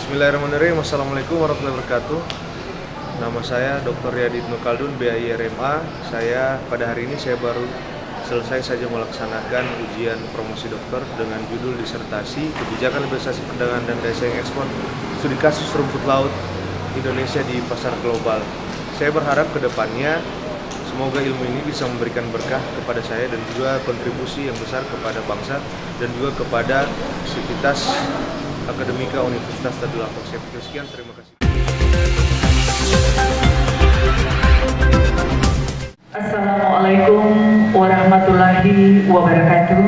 Bismillahirrahmanirrahim. Assalamualaikum warahmatullahi wabarakatuh. Nama saya Dr. Riyadi Ibnu Khaldun, BAI-RMA. Pada hari ini saya baru selesai saja melaksanakan ujian promosi dokter dengan judul disertasi Kebijakan Liberalisasi Perdagangan dan Daya Saing Ekspor Studi Kasus Rumput Laut Indonesia di Pasar Global. Saya berharap ke depannya semoga ilmu ini bisa memberikan berkah kepada saya dan juga kontribusi yang besar kepada bangsa dan juga kepada sivitas akademika Universitas Tadulako. Sekian, terima kasih. Assalamualaikum warahmatullahi wabarakatuh.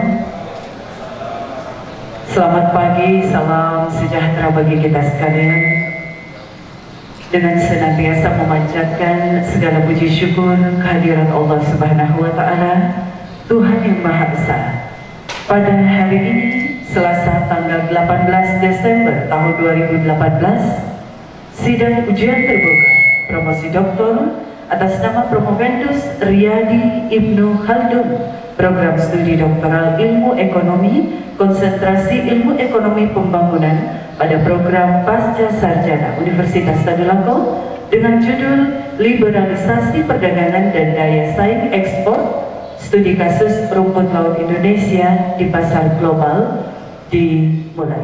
Selamat pagi, salam sejahtera bagi kita sekalian. Dengan senantiasa memanjatkan segala puji syukur kehadiran Allah Subhanahu wa Ta'ala, Tuhan yang Maha Esa. Pada hari ini, Selasa tanggal 18 Desember tahun 2018, sidang ujian terbuka promosi doktor atas nama Promovendus Riyadi Ibnu Khaldun, program studi doktoral ilmu ekonomi, konsentrasi ilmu ekonomi pembangunan pada program Pasca Sarjana Universitas Tadulako dengan judul Liberalisasi Perdagangan dan Daya Saing Ekspor Studi Kasus Rumput Laut Indonesia di Pasar Global dimulai.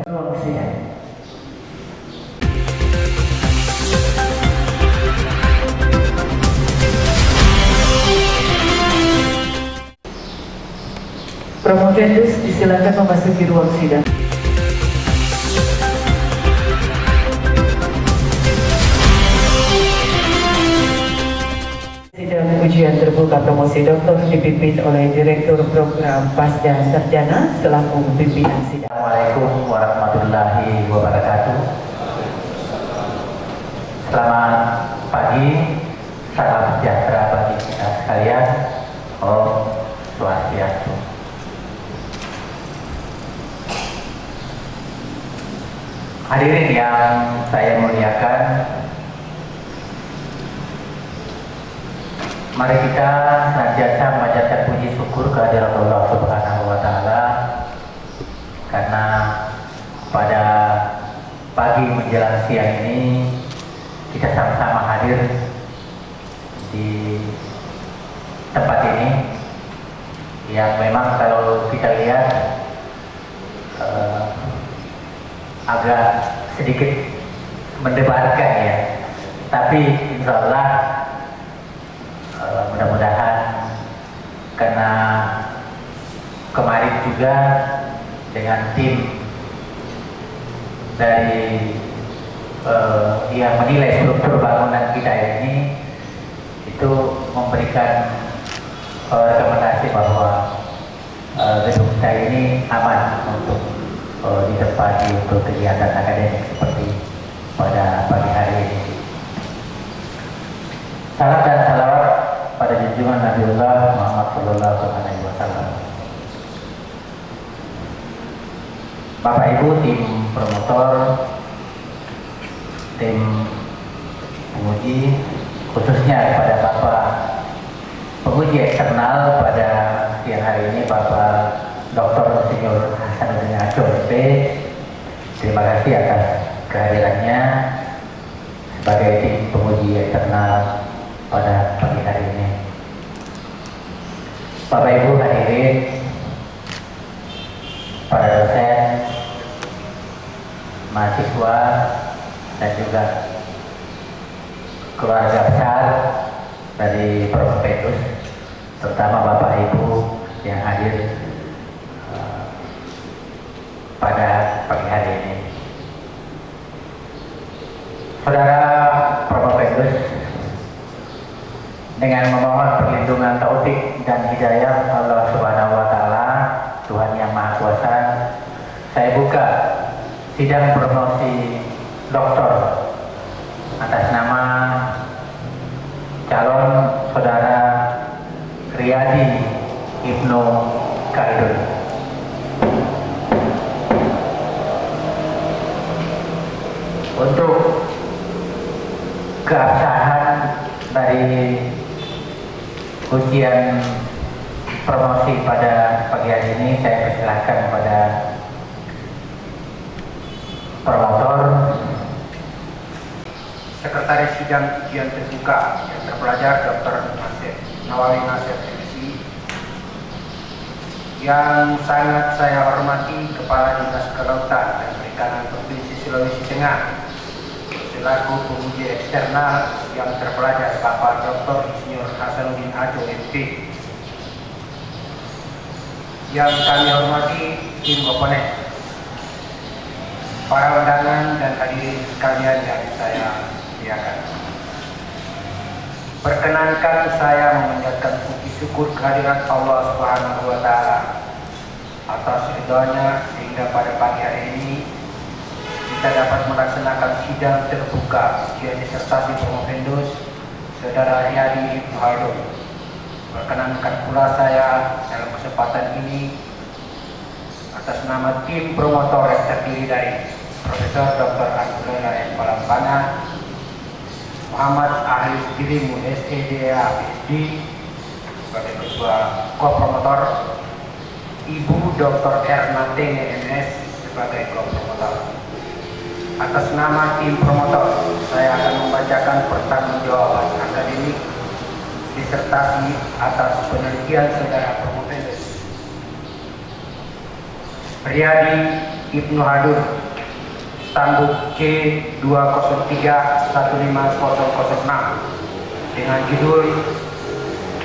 Promovendus disilakan memasuki ruang sidang. Sidang ujian terbuka promosi doktor dipimpin oleh Direktur Program Pasca Sarjana selaku pimpinan sidang. Assalamualaikum warahmatullahi wabarakatuh. Selamat pagi, salam sejahtera bagi kita sekalian. Om Swastiastu. Hadirin yang saya muliakan, mari kita senantiasa memanjatkan puji syukur kehadirat Allah Subhanahu wa Ta'ala, karena pada pagi menjelang siang ini kita sama-sama hadir di tempat ini yang memang kalau kita lihat agak sedikit mendebarkan ya, tapi insya Allah mudah-mudahan, karena kemarin juga dengan tim dari yang menilai struktur bangunan kita ini itu memberikan rekomendasi bahwa gedung kita ini aman untuk ditempati untuk kegiatan akademik seperti pada pagi hari ini. Salam dan salawat pada junjungan Nabiullah Muhammad Sallallahu Alaihi Wasallam. Bapak Ibu tim promotor, tim penguji, khususnya kepada Bapak penguji eksternal pada siang hari ini, Bapak Dr. Insinyur Hasanuddin Ashur, terima kasih atas kehadirannya sebagai tim penguji eksternal pada pagi hari ini. Bapak Ibu hadirin, para dosen, mahasiswa, dan juga keluarga besar dari Promovendus, terutama Bapak Ibu yang hadir pada pagi hari ini. Saudara Promovendus, dengan memohon perlindungan taufik dan hidayah Allah Subhanahu wa Ta'ala, Tuhan yang Maha Kuasa, saya buka sidang promosi doktor atas nama calon saudara Riyadi Ibnu Khaldun. Untuk keabsahan dari ujian promosi pada pagi hari ini, saya persilahkan kepada promotor Sekretaris Sidang Ujian Terbuka yang terpelajar Dr. Nawawi Nasir, MSI. Yang sangat saya hormati Kepala Dinas Kelautan dan Perikanan Provinsi Sulawesi Tengah selaku penguji eksternal yang terpelajar Bapak Dr. Insinyur Hasanuddin Ajo, MP. Yang kami hormati tim oponen, para undangan dan hadirin sekalian yang saya muliakan. Perkenankan saya memanjatkan puji syukur kehadirat Allah Subhanahu wa Ta'ala atas ridhonya sehingga pada pagi hari ini kita dapat melaksanakan sidang terbuka ujian disertasi Promovendus Saudara Riyadi Ibnu Haldun. Perkenankan pula saya dalam kesempatan ini atas nama tim promotor yang terdiri dari Profesor Dr. Abdullah M. Palampana, Muhammad Ahli Dirimu SEDA PhD sebagai ketua co-promotor, Ibu Dr. Erna Tenge MS sebagai co-promotor. Atas nama tim promotor, saya akan membacakan pertanggungjawaban akademik disertasi atas penelitian Saudara Promovendus Riyadi Ibnu Haldun, Stambuk C203-15006 dengan judul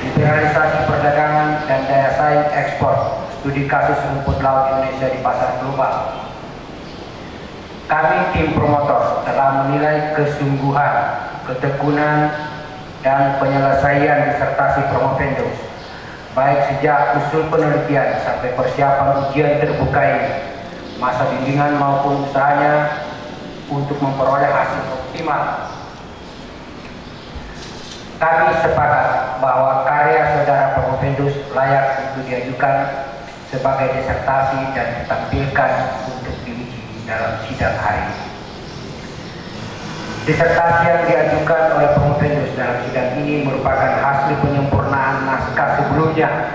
Liberalisasi Perdagangan dan Daya Saing Ekspor, Studi Kasus Rumput Laut Indonesia di Pasar Global. Kami tim promotor telah menilai kesungguhan, ketekunan, dan penyelesaian disertasi Promovendus, baik sejak usul penelitian sampai persiapan ujian terbuka ini, masa bimbingan maupun usahanya untuk memperoleh hasil optimal. Kami sepakat bahwa karya Saudara Promovendus layak untuk diajukan sebagai disertasi dan ditampilkan untuk diuji dalam sidang hari ini. Disertasi yang diajukan oleh Promovendus dalam sidang ini merupakan hasil penyempurnaan naskah sebelumnya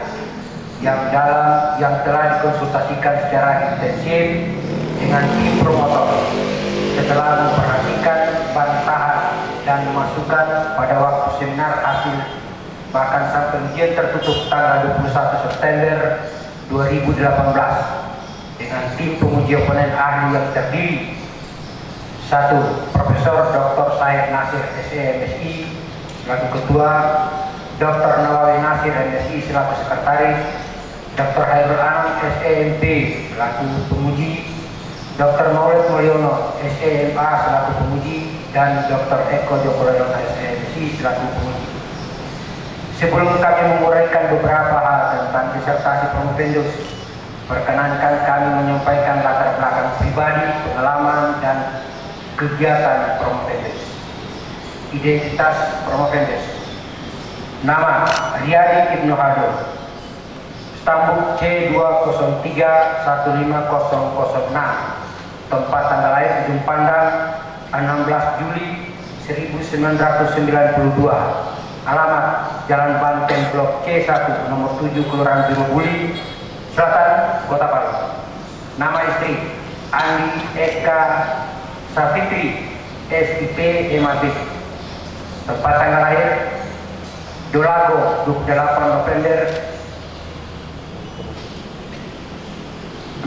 yang telah dikonsultasikan secara intensif dengan tim promotor setelah memperhatikan bantahan dan masukan pada waktu seminar hasil bahkan sampai ujian tertutup tanggal 21 September 2018 dengan tim penguji oponen ahli yang terdiri: 1. Profesor Dr. Said Nasir, SE/MSI selaku ketua, Dr. Nawawi Nasir, MSI selaku sekretaris, Dr. Hairul Anam, SE/MP selaku penguji, Dr. Maulid Mulyono, SE/MA selaku penguji, dan Dr. Eko Jokoroyono, SE/MSI selaku penguji. Sebelum kami menguraikan beberapa hal tentang disertasi Promovendus, perkenankan kami menyampaikan latar belakang pribadi, pengalaman, dan kegiatan Promovendus. Identitas Promovendus: nama Riyadi Ibnu Haldun, Stambuk C203-15006, tempat tanggal lahir Ujung Pandang 16 Juli 1992, alamat Jalan Banten Blok C1 nomor 7 Kelurahan Birubuli Selatan, Kota Palu. Nama istri Andi Eka Safitri, SIP MAB. Tempat tanggal lahir Dolago 28 November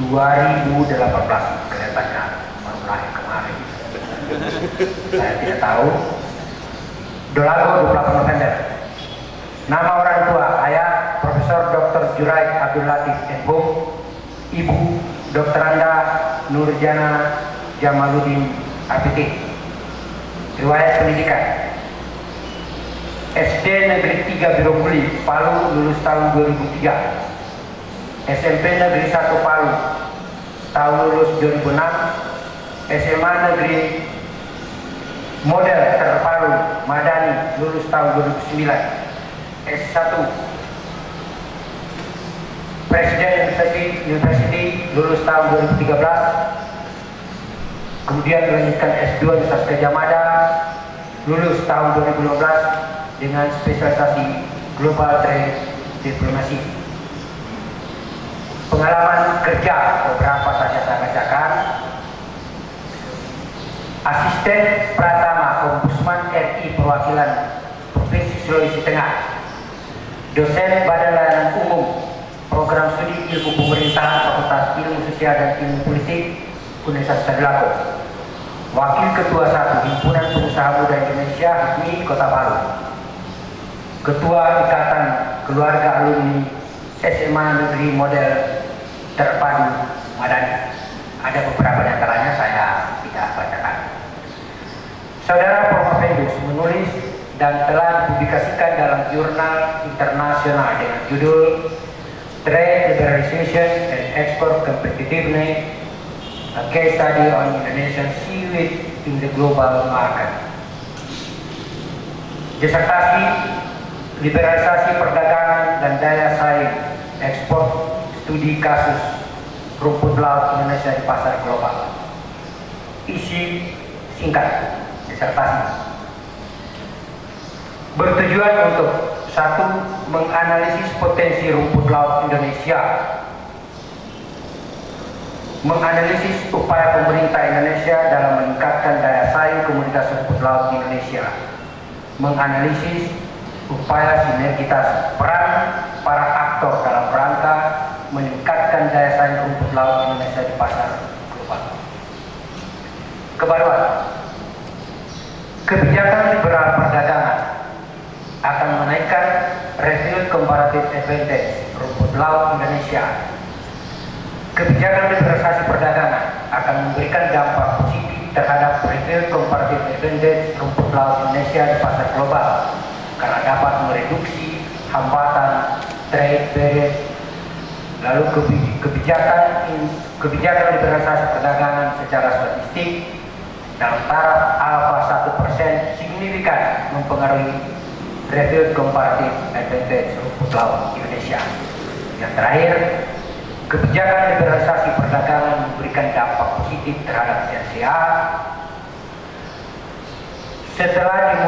2018. Kelihatannya baru lahir kemarin. Saya tidak tahu. Dolago 28 November. Nama orang tua: ayah Profesor Dr. Juraid Abdul Latif, MHum. Ibu Dr. Anda Nurjana Jamaluddin, APT. Riwayat pendidikan: SD Negeri 3 Biromuli, Palu, lulus tahun 2003. SMP Negeri 1 Palu, tahun lulus 2006. SMA Negeri Model Terpalu, Madani, lulus tahun 2009. S1 Presiden University, lulus tahun 2013. Kemudian melanjutkan S2 di Sastra Jamada, lulus tahun 2015 dengan spesialisasi Global Trade Diplomasi. Pengalaman kerja beberapa saja saya bacakan. Asisten Pratama Ombudsman dosen Badan Layanan Umum Program Studi Ilmu Pemerintahan Fakultas Ilmu Sosial dan Ilmu Politik Universitas Tadulako, Wakil Ketua 1 Himpunan Pengusaha Muda Indonesia HIPMI Kota Palu, Ketua Ikatan Keluarga Alumni SMA Negeri Model Terpadu Madani. Ada beberapa di antaranya saya tidak bacakan. Saudara Profesor menulis dan telah dipublikasikan dalam jurnal internasional dengan judul Trade Liberalization and Export Competitiveness, a case study on Indonesian seaweed in the global market. Disertasi Liberalisasi Perdagangan dan Daya Saing Ekspor Studi Kasus Rumput Laut Indonesia di Pasar Global. Isi singkat disertasi bertujuan untuk: 1. Menganalisis potensi rumput laut Indonesia, menganalisis upaya pemerintah Indonesia dalam meningkatkan daya saing komoditas rumput laut Indonesia, menganalisis upaya sinergitas peran para aktor dalam rangka meningkatkan daya saing rumput laut Indonesia di pasar global. Kebaruan: kebijakan liberal perdagangan akan menaikkan revenue comparative advantage rumput laut Indonesia. Kebijakan liberalisasi perdagangan akan memberikan dampak positif terhadap revenue comparative advantage rumput laut Indonesia di pasar global karena dapat mereduksi hambatan trade barrier. Lalu kebijakan liberalisasi perdagangan secara statistik dalam taraf alfa 1% signifikan mempengaruhi revenue comparative advantage rumput laut Indonesia. Yang terakhir, kebijakan liberalisasi perdagangan memberikan dampak positif terhadap RCA setelah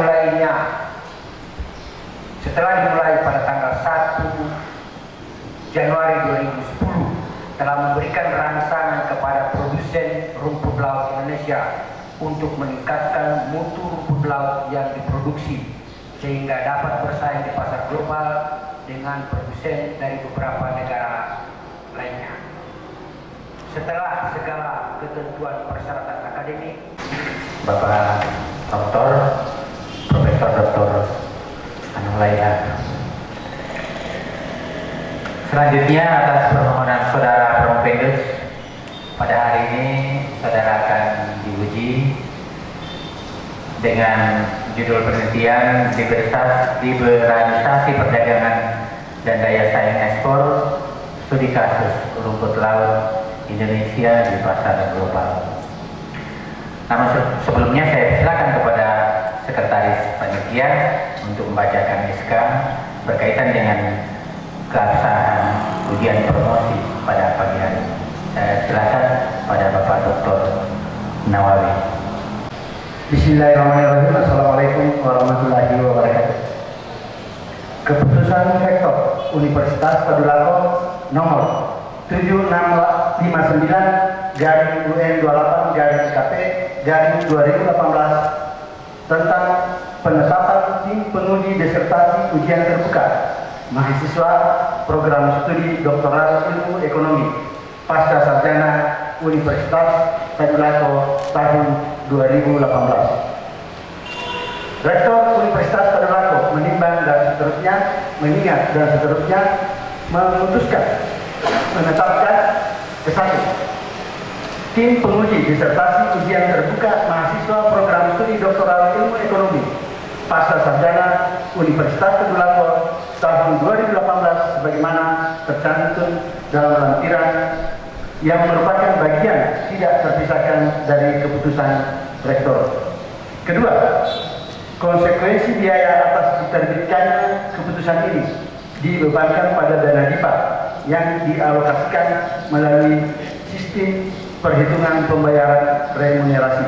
dimulai pada tanggal 1 Januari 2010 telah memberikan rangsangan kepada produsen rumput laut Indonesia untuk meningkatkan mutu rumput laut yang diproduksi sehingga dapat bersaing di pasar global dengan produsen dari beberapa negara lainnya. Setelah segala ketentuan persyaratan akademik, Bapak Dr. Profesor Dr. Anulaya. Selanjutnya atas permohonan Saudara Profesor, pada hari ini Saudara akan diuji dengan judul penelitian Liberalisasi Perdagangan dan Daya Saing Ekspor Studi Kasus Rumput Laut Indonesia di Pasar Global. Namun sebelumnya saya silakan kepada Sekretaris Panitia untuk membacakan SK berkaitan dengan keabsahan ujian promosi pada pagi hari. Saya silakan pada Bapak Dr. Nawawi. Bismillahirrahmanirrahim. Assalamualaikum warahmatullahi wabarakatuh. Keputusan Rektor Universitas Tadulako nomor 76/UN28/KP/2018 tentang penetapan tim penguji disertasi ujian terbuka mahasiswa program studi doktoral ilmu ekonomi pasca sarjana Universitas Tadulako tahun 2018. Rektor Universitas Tadulako menimbang dan seterusnya, mengingat dan seterusnya, memutuskan menetapkan ke-1 tim penguji disertasi ujian terbuka mahasiswa program studi doktoral ilmu ekonomi pasca sarjana Universitas Tadulako tahun 2018 sebagaimana tercantum dalam lampiran yang merupakan bagian tidak terpisahkan dari keputusan Rektor. Kedua, konsekuensi biaya atas diterbitkannya keputusan ini dibebankan pada dana DIPA yang dialokasikan melalui sistem perhitungan pembayaran remunerasi.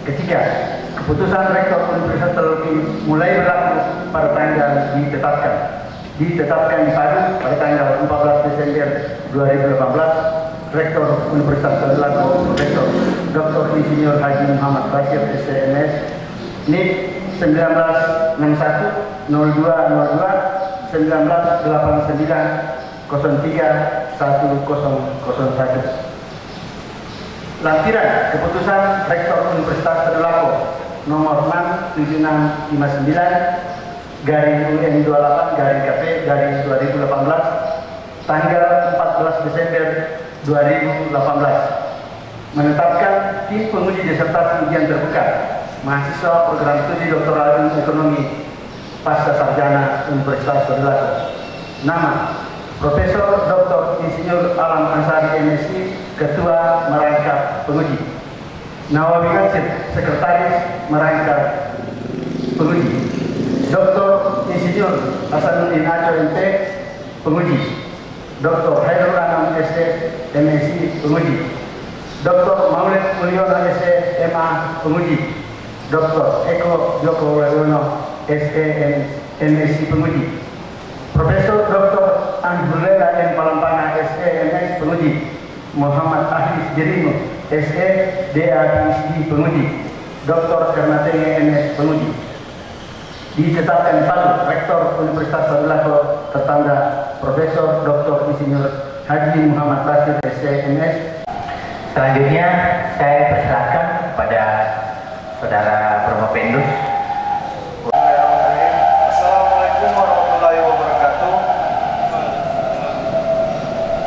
Ketiga, keputusan Rektor Universitas Tadulako mulai berlaku pada tanggal ditetapkan di Palu pada tanggal 14 Desember 2018. Rektor Universitas Tadulako Profesor Dr. Insinyur Haji Muhammad Bashir SCMS NIP 1961 02 02 1989-03-1001. Lampiran Keputusan Rektor Universitas Tadulako nomor 676/UN28/KP/2018 tanggal 14 Desember 2018 menetapkan tim penguji disertasi ujian terbuka mahasiswa program studi doktoral ilmu ekonomi pasca sarjana Universitas Tadulako. Nama: Profesor Dr. Insinyur Alam Ansari MSc, Ketua Merangkap Penguji. Nawawi Nasir, Sekretaris Merangkap Penguji. Dr. Insinyur Hasanuddin Aco MP, Penguji. Dr. Hairul Anam SC, MSc, Penguji. Dr. Maulid Mulyono SC, MA, Penguji. Dr. Eko Joko Wadono SC, MSc, Penguji. Profesor Dr. Anhulela M. Palampana SE, MS, Penguji. Muhammad Ahlis Jerimo SE, DA, PhD, Penguji. Dr. Ernatenge MS, Penguji. Ditetapkan Palu Rektor Universitas Tadulako tertanda Profesor Dr. Insinyur Haji Muhammad Basir SE, MS. Selanjutnya saya persilakan kepada Saudara Promopendus. Assalamualaikum warahmatullahi wabarakatuh.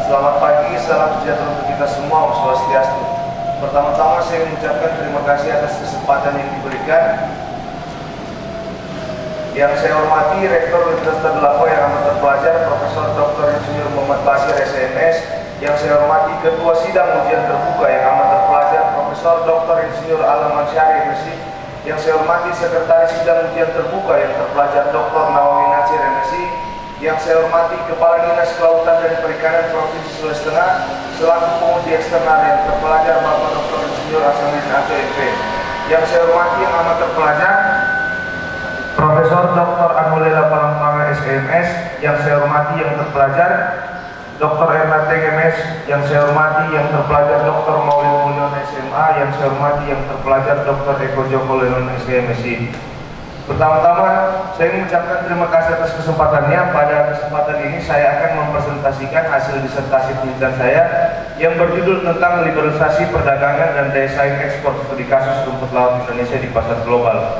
Selamat pagi, salam sejahtera untuk kita semua, Om Swastiastu. Pertama-tama saya mengucapkan terima kasih atas kesempatan yang diberikan. Yang saya hormati Rektor Universitas Tadulako yang amat terpelajar Profesor Dr. Insinyur Muhammad Basir SMS. Yang saya hormati Ketua Sidang Ujian Terbuka yang amat terpelajar Profesor Dr. Insinyur Alam Ansari MSc. Yang saya hormati Sekretaris Sidang Ujian Terbuka yang terpelajar Dr. Nawawi Nasir MSc. Yang saya hormati Kepala Dinas Kelautan dan Perikanan Provinsi Sulawesi Tengah selaku penguji eksternal yang terpelajar Bapak Dr. Insinyur Hasanuddin Aco MP. Yang saya hormati yang amat terpelajar Profesor Dr. Anhulela Palampana SMS. Yang saya hormati yang terpelajar Dr. Ernatenge MS. Yang saya hormati yang terpelajar Dr. Maulid Mulyono SMA. Yang saya hormati yang terpelajar Dr. Eko Joko Wadono SMSI. Pertama-tama saya mengucapkan terima kasih atas kesempatannya. Pada kesempatan ini saya akan mempresentasikan hasil disertasi penelitian saya yang berjudul tentang liberalisasi perdagangan dan daya saing ekspor studi kasus rumput laut Indonesia di pasar global.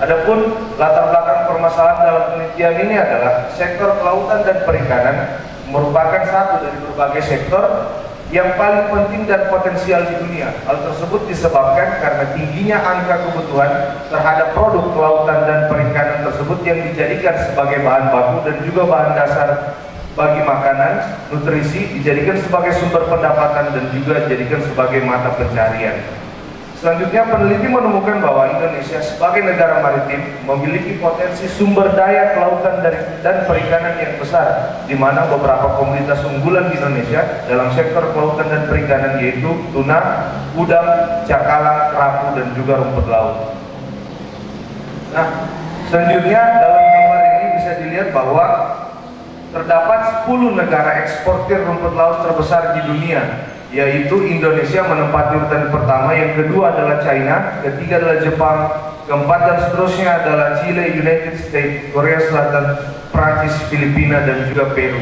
Adapun latar belakang permasalahan dalam penelitian ini adalah sektor kelautan dan perikanan merupakan satu dari berbagai sektor yang paling penting dan potensial di dunia. Hal tersebut disebabkan karena tingginya angka kebutuhan terhadap produk kelautan dan perikanan tersebut yang dijadikan sebagai bahan baku dan juga bahan dasar bagi makanan, nutrisi, dijadikan sebagai sumber pendapatan dan juga dijadikan sebagai mata pencarian. Selanjutnya, peneliti menemukan bahwa Indonesia sebagai negara maritim memiliki potensi sumber daya kelautan dan perikanan yang besar, di mana beberapa komoditas unggulan di Indonesia dalam sektor kelautan dan perikanan yaitu tuna, udang, cakalang, kerapu, dan juga rumput laut. Nah, selanjutnya dalam gambar ini bisa dilihat bahwa terdapat 10 negara eksportir rumput laut terbesar di dunia, yaitu Indonesia menempati urutan pertama, yang kedua adalah China, ketiga adalah Jepang, keempat dan seterusnya adalah Chile, United States, Korea Selatan, Prancis, Filipina, dan juga Peru.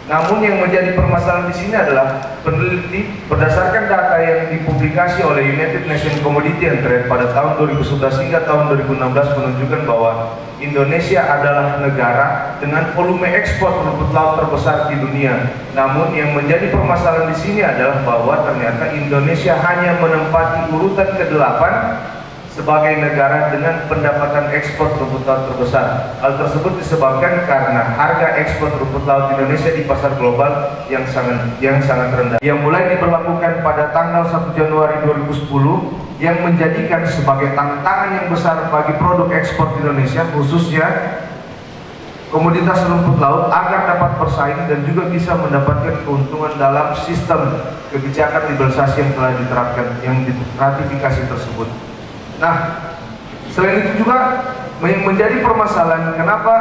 Namun yang menjadi permasalahan di sini adalah peneliti berdasarkan data yang dipublikasi oleh United Nations Commodity and Trade pada tahun 2011 hingga tahun 2016 menunjukkan bahwa Indonesia adalah negara dengan volume ekspor rumput laut terbesar di dunia. Namun yang menjadi permasalahan di sini adalah bahwa ternyata Indonesia hanya menempati urutan ke-8 sebagai negara dengan pendapatan ekspor rumput laut terbesar. Hal tersebut disebabkan karena harga ekspor rumput laut Indonesia di pasar global yang sangat rendah, yang mulai diberlakukan pada tanggal 1 Januari 2010, yang menjadikan sebagai tantangan yang besar bagi produk ekspor Indonesia, khususnya komoditas rumput laut, agar dapat bersaing dan juga bisa mendapatkan keuntungan dalam sistem kebijakan liberalisasi yang telah diterapkan, yang diratifikasi tersebut. Nah, selain itu juga menjadi permasalahan kenapa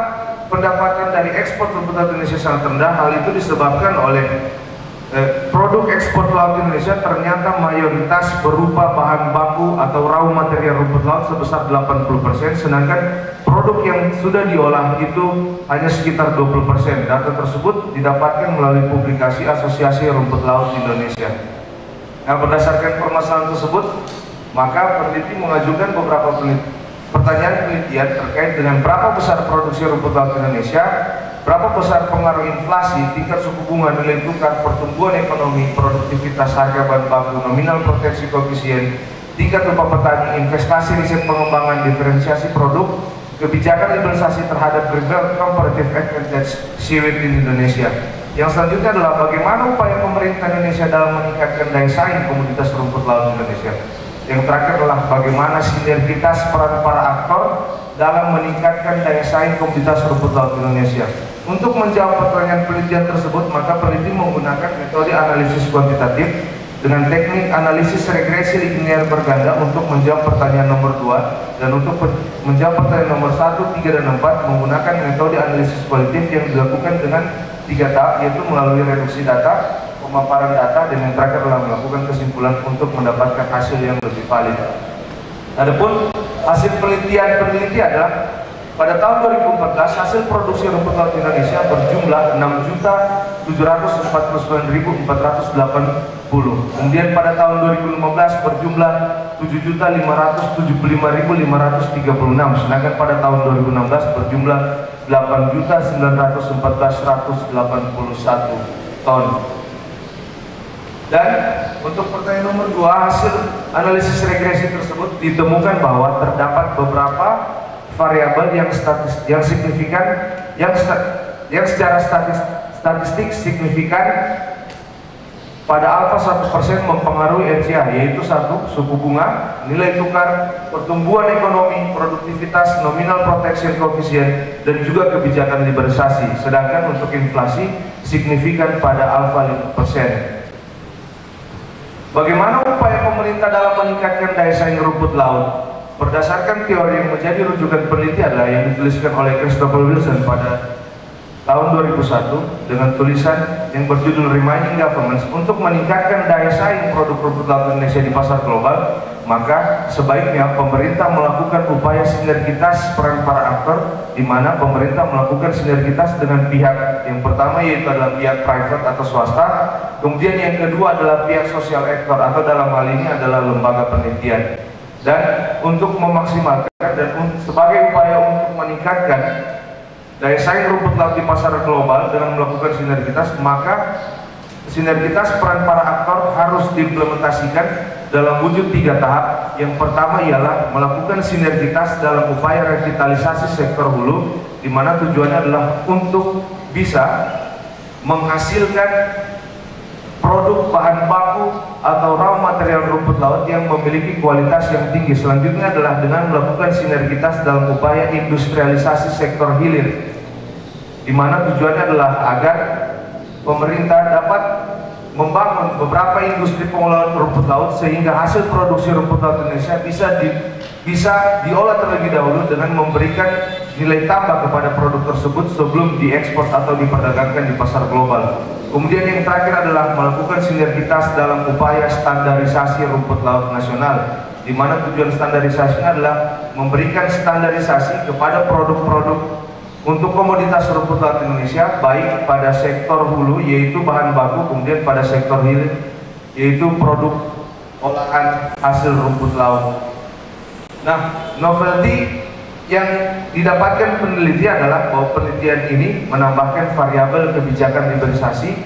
pendapatan dari ekspor rumput laut Indonesia sangat rendah. Hal itu disebabkan oleh produk ekspor laut Indonesia ternyata mayoritas berupa bahan baku atau raw material rumput laut sebesar 80%, sedangkan produk yang sudah diolah itu hanya sekitar 20%. Data tersebut didapatkan melalui publikasi Asosiasi Rumput Laut Indonesia. Nah, berdasarkan permasalahan tersebut, maka peneliti mengajukan beberapa pertanyaan penelitian terkait dengan berapa besar produksi rumput laut Indonesia, berapa besar pengaruh inflasi, tingkat suku bunga, nilai tukar, pertumbuhan ekonomi, produktivitas harga bahan baku, nominal proteksi koefisien, tingkat upah petani, investasi riset pengembangan, diferensiasi produk, kebijakan liberalisasi terhadap comparative advantage seaweed di Indonesia. Yang selanjutnya adalah bagaimana upaya pemerintah Indonesia dalam meningkatkan daya saing komoditas rumput laut Indonesia. Yang terakhir adalah bagaimana sinergitas peran para aktor dalam meningkatkan daya saing komoditas rumput laut Indonesia. Untuk menjawab pertanyaan penelitian tersebut, maka peneliti menggunakan metode analisis kuantitatif dengan teknik analisis regresi linear berganda untuk menjawab pertanyaan nomor 2, dan untuk menjawab pertanyaan nomor 1, 3, dan 4 menggunakan metode analisis kualitatif yang dilakukan dengan 3 tahap, yaitu melalui reduksi data, pemaparan data, dan yang terakhir adalah melakukan kesimpulan untuk mendapatkan hasil yang lebih valid. Adapun hasil penelitian adalah pada tahun 2014 hasil produksi rumput laut Indonesia berjumlah 6.749.480. Kemudian pada tahun 2015 berjumlah 7.575.536. Sedangkan pada tahun 2016 berjumlah 8.914.181 ton. Dan untuk pertanyaan nomor 2, hasil analisis regresi tersebut ditemukan bahwa terdapat beberapa variabel yang signifikan, yang secara statistik signifikan pada alfa 1% mempengaruhi RCA, yaitu 1. Suku bunga, nilai tukar, pertumbuhan ekonomi, produktivitas, nominal protection coefficient, dan juga kebijakan liberalisasi. Sedangkan untuk inflasi signifikan pada alfa 5%. Bagaimana upaya pemerintah dalam meningkatkan daya saing rumput laut? Berdasarkan teori yang menjadi rujukan penelitian adalah yang dituliskan oleh Christopher Wilson pada tahun 2001 dengan tulisan yang berjudul Remaining Governments. Untuk meningkatkan daya saing produk rumput laut Indonesia di pasar global, maka sebaiknya pemerintah melakukan upaya sinergitas peran para aktor, di mana pemerintah melakukan sinergitas dengan pihak yang pertama yaitu adalah pihak private atau swasta, kemudian yang kedua adalah pihak social actor atau dalam hal ini adalah lembaga penelitian. Dan untuk memaksimalkan dan sebagai upaya untuk meningkatkan daya saing rumput laut di pasar global dengan melakukan sinergitas, maka sinergitas peran para aktor harus diimplementasikan dalam wujud 3 tahap. Yang pertama ialah melakukan sinergitas dalam upaya revitalisasi sektor hulu, di mana tujuannya adalah untuk bisa menghasilkan produk bahan baku atau raw material rumput laut yang memiliki kualitas yang tinggi. Selanjutnya adalah dengan melakukan sinergitas dalam upaya industrialisasi sektor hilir, di mana tujuannya adalah agar pemerintah dapat membangun beberapa industri pengolahan rumput laut sehingga hasil produksi rumput laut Indonesia bisa diolah terlebih dahulu dengan memberikan nilai tambah kepada produk tersebut sebelum diekspor atau diperdagangkan di pasar global. Kemudian yang terakhir adalah melakukan sinergitas dalam upaya standarisasi rumput laut nasional, di mana tujuan standarisasinya adalah memberikan standarisasi kepada produk-produk untuk komoditas rumput laut Indonesia, baik pada sektor hulu yaitu bahan baku, kemudian pada sektor hilir yaitu produk olahan hasil rumput laut. Nah, novelty yang didapatkan peneliti adalah bahwa penelitian ini menambahkan variabel kebijakan liberalisasi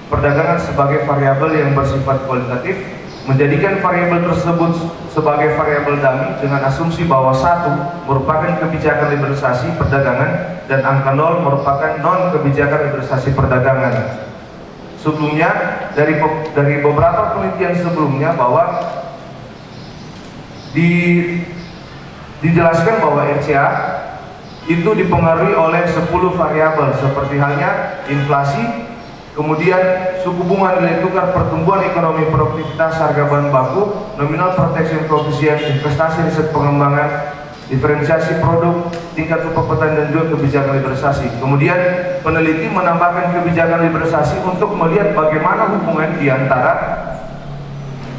perdagangan sebagai variabel yang bersifat kualitatif, menjadikan variabel tersebut sebagai variabel dummy dengan asumsi bahwa 1 merupakan kebijakan liberalisasi perdagangan dan angka 0 merupakan non kebijakan liberalisasi perdagangan. Sebelumnya dari beberapa penelitian sebelumnya bahwa dijelaskan bahwa RCA itu dipengaruhi oleh 10 variabel seperti halnya inflasi, kemudian suku bunga, nilai tukar, pertumbuhan ekonomi, produktivitas, harga bahan baku, nominal protection coefficient, investasi riset pengembangan, diferensiasi produk, tingkat upah petani, dan juga kebijakan liberalisasi. Kemudian peneliti menambahkan kebijakan liberalisasi untuk melihat bagaimana hubungan di antara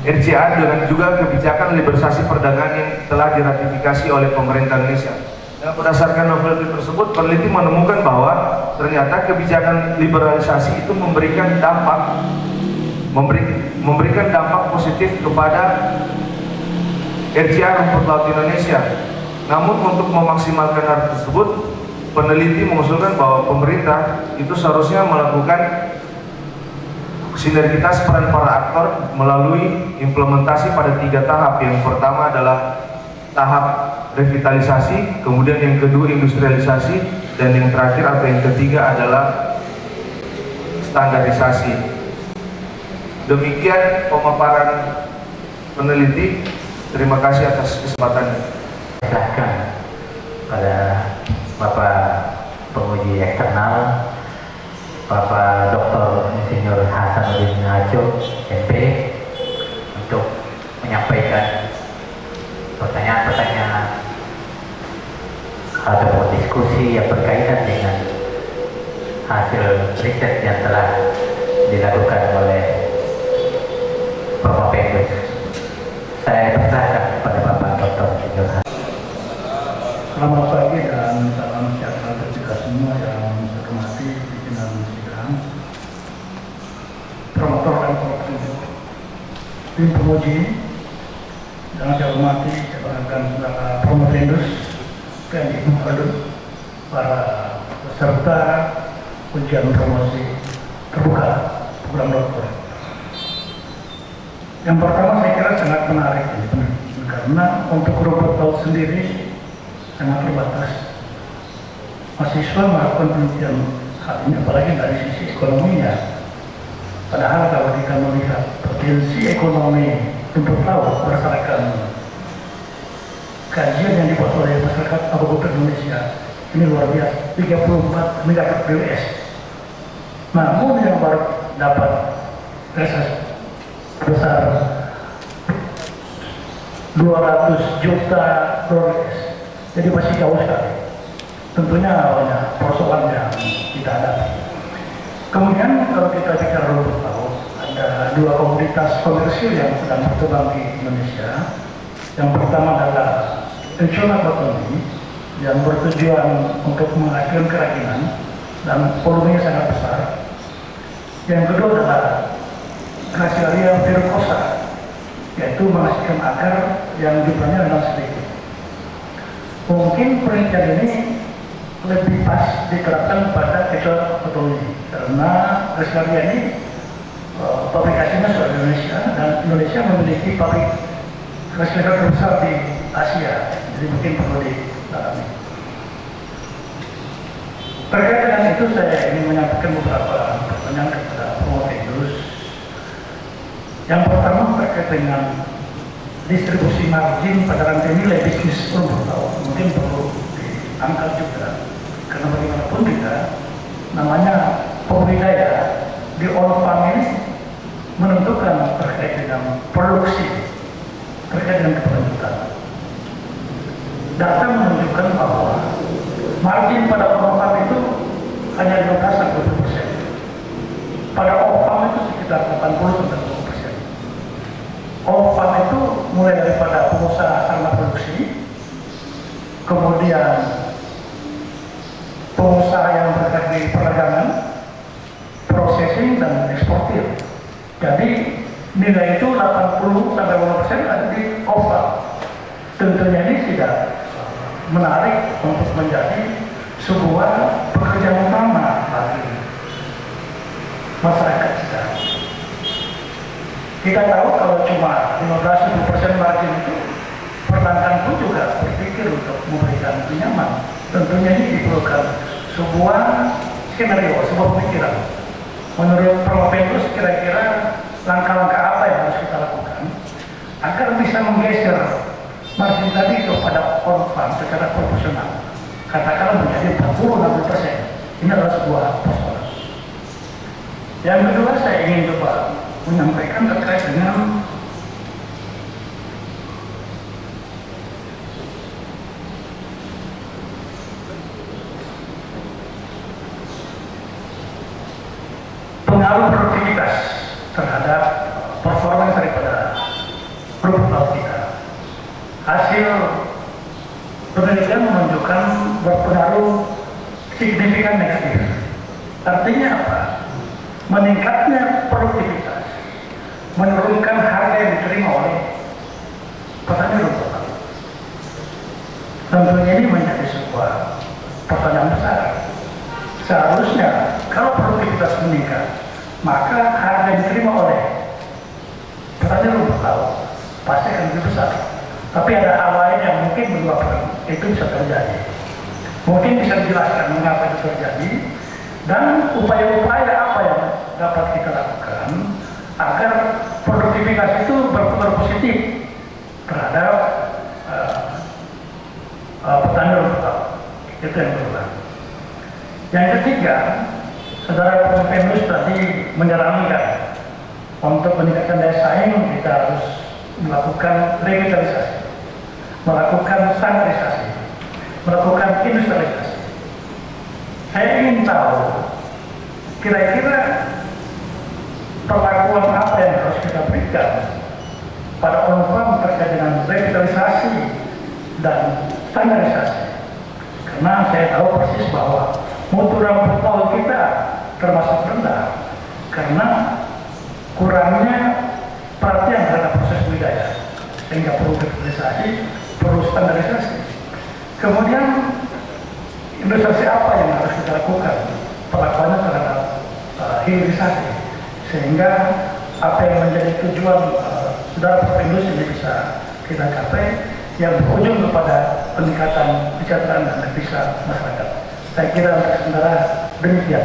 RCA dengan juga kebijakan liberalisasi perdagangan yang telah diratifikasi oleh pemerintah Indonesia. Dan berdasarkan novel tersebut, peneliti menemukan bahwa ternyata kebijakan liberalisasi itu memberikan dampak positif kepada RCA rumput laut Indonesia. Namun untuk memaksimalkan hal tersebut, peneliti mengusulkan bahwa pemerintah itu seharusnya melakukan sinergitas peran para aktor melalui implementasi pada 3 tahap. Yang pertama adalah tahap revitalisasi, kemudian yang kedua industrialisasi, dan yang terakhir atau yang ketiga adalah standarisasi. Demikian pemaparan peneliti. Terima kasih atas kesempatannya. Silahkan pada Bapak penguji eksternal, Bapak Dr. Insinyur Hasanuddin Aco, MP, untuk menyampaikan pertanyaan-pertanyaan atau diskusi yang berkaitan dengan hasil riset yang telah dilakukan oleh Bapak Pendus. Saya persilakan kepada Bapak Dr. Insinyur Hasan. Selamat pagi dan salam sejahtera bagi kita semua yang saya hormati pimpinan sidang, promotor dan tim penguji yang saya hormati, rekan saudara Promotendus, PNI Kaldu, para peserta ujian promosi terbuka program doktor. Yang pertama saya kira sangat menarik ini, karena untuk rumput laut sendiri sangat terbatas. Mahasiswa melakukan penelitian hal ini apalagi dari sisi ekonominya. Padahal kalau kita melihat potensi ekonomi rumput laut berdasarkan kajian yang dibuat oleh masyarakat Agrikultur Indonesia, ini luar biasa, 34 miliar US. Namun yang baru dapat realisasi besar 200 juta dolar, jadi masih jauh sekali. Tentunya banyak persoalan yang kita hadapi. Kemudian kalau kita bicara rumput laut, ada 2 komoditas komersil yang sedang berkembang di Indonesia. Yang pertama adalah tradisional cotton yang bertujuan untuk menghasilkan kerajinan dan volumenya sangat besar. Yang kedua adalah Gracilia verrucosa, yaitu menghasilkan akar yang jumlahnya memang sedikit. Mungkin penelitian ini lebih pas diterapkan pada tradisional cotton karena Gracilia ini pabrikasinya sudah di Indonesia dan Indonesia memiliki pabrik Gracilia terbesar di Asia, jadi mungkin perlu didalami. Terkait dengan itu saya ingin menyampaikan beberapa pertanyaan kepada Promotendus. Yang pertama terkait dengan distribusi margin pada rantai nilai bisnis rumput laut, mungkin perlu diangkat juga, karena bagaimanapun kita namanya pembudidaya di on farm ini menentukan terkait dengan produksi, terkait dengan keberlanjutan. Data menunjukkan bahwa margin pada on farm itu hanya 15-20%, pada off farm itu sekitar 80-90%. On farm itu mulai daripada pengusaha sarana produksi, kemudian pengusaha yang bergerak di perdagangan, processing dan eksportir. Jadi nilai itu 80-90% ada di off farm. Tentunya ini tidak menarik untuk menjadi sebuah pekerjaan utama bagi masyarakat kita. Kita tahu kalau cuma 15-20% margin itu, perbankan pun juga berpikir untuk memberikan pinjaman. Tentunya ini diperlukan sebuah skenario, sebuah pemikiran. Menurut Promotendus, kira-kira langkah-langkah apa yang harus kita lakukan agar bisa menggeser margin tadi kepada on farm secara proporsional, katakanlah menjadi 40-60%. Ini adalah sebuah persoalan. Yang kedua, saya ingin coba menyampaikan terkait dengan penelitian menunjukkan berpengaruh signifikan negatif. Artinya apa? Meningkatnya produktivitas, menurunkan harga yang diterima oleh petani rumput laut. Tentunya ini menjadi sebuah pertanyaan besar. Seharusnya kalau produktivitas meningkat, maka harga yang diterima oleh petani rumput laut pasti akan lebih besar. Tapi ada hal lain yang mungkin menyebabkan itu bisa terjadi. Mungkin bisa dijelaskan mengapa itu terjadi dan upaya-upaya apa yang dapat kita lakukan agar produktivitas itu berpengaruh positif terhadap petani rumput laut. Itu yang kedua. Yang ketiga, saudara Profesor tadi menyarankan untuk meningkatkan daya saing kita harus melakukan revitalisasi, melakukan standarisasi, melakukan industrialisasi. Saya ingin tahu kira-kira perlakuan apa yang harus kita berikan pada orang-orang terkait dengan revitalisasi dan standarisasi. Karena saya tahu persis bahwa mutu rumput laut kita termasuk rendah karena kurangnya perhatian terhadap proses budidaya, sehingga perlu revitalisasi, perlu standarisasi. Kemudian industrialisasi apa yang harus kita lakukan? Perlakuannya terhadap hilirisasi, sehingga apa yang menjadi tujuan saudara Profesor ini bisa kita capai, yang berujung kepada peningkatan kesejahteraan dan devisa masyarakat. Saya kira untuk sementara demikian.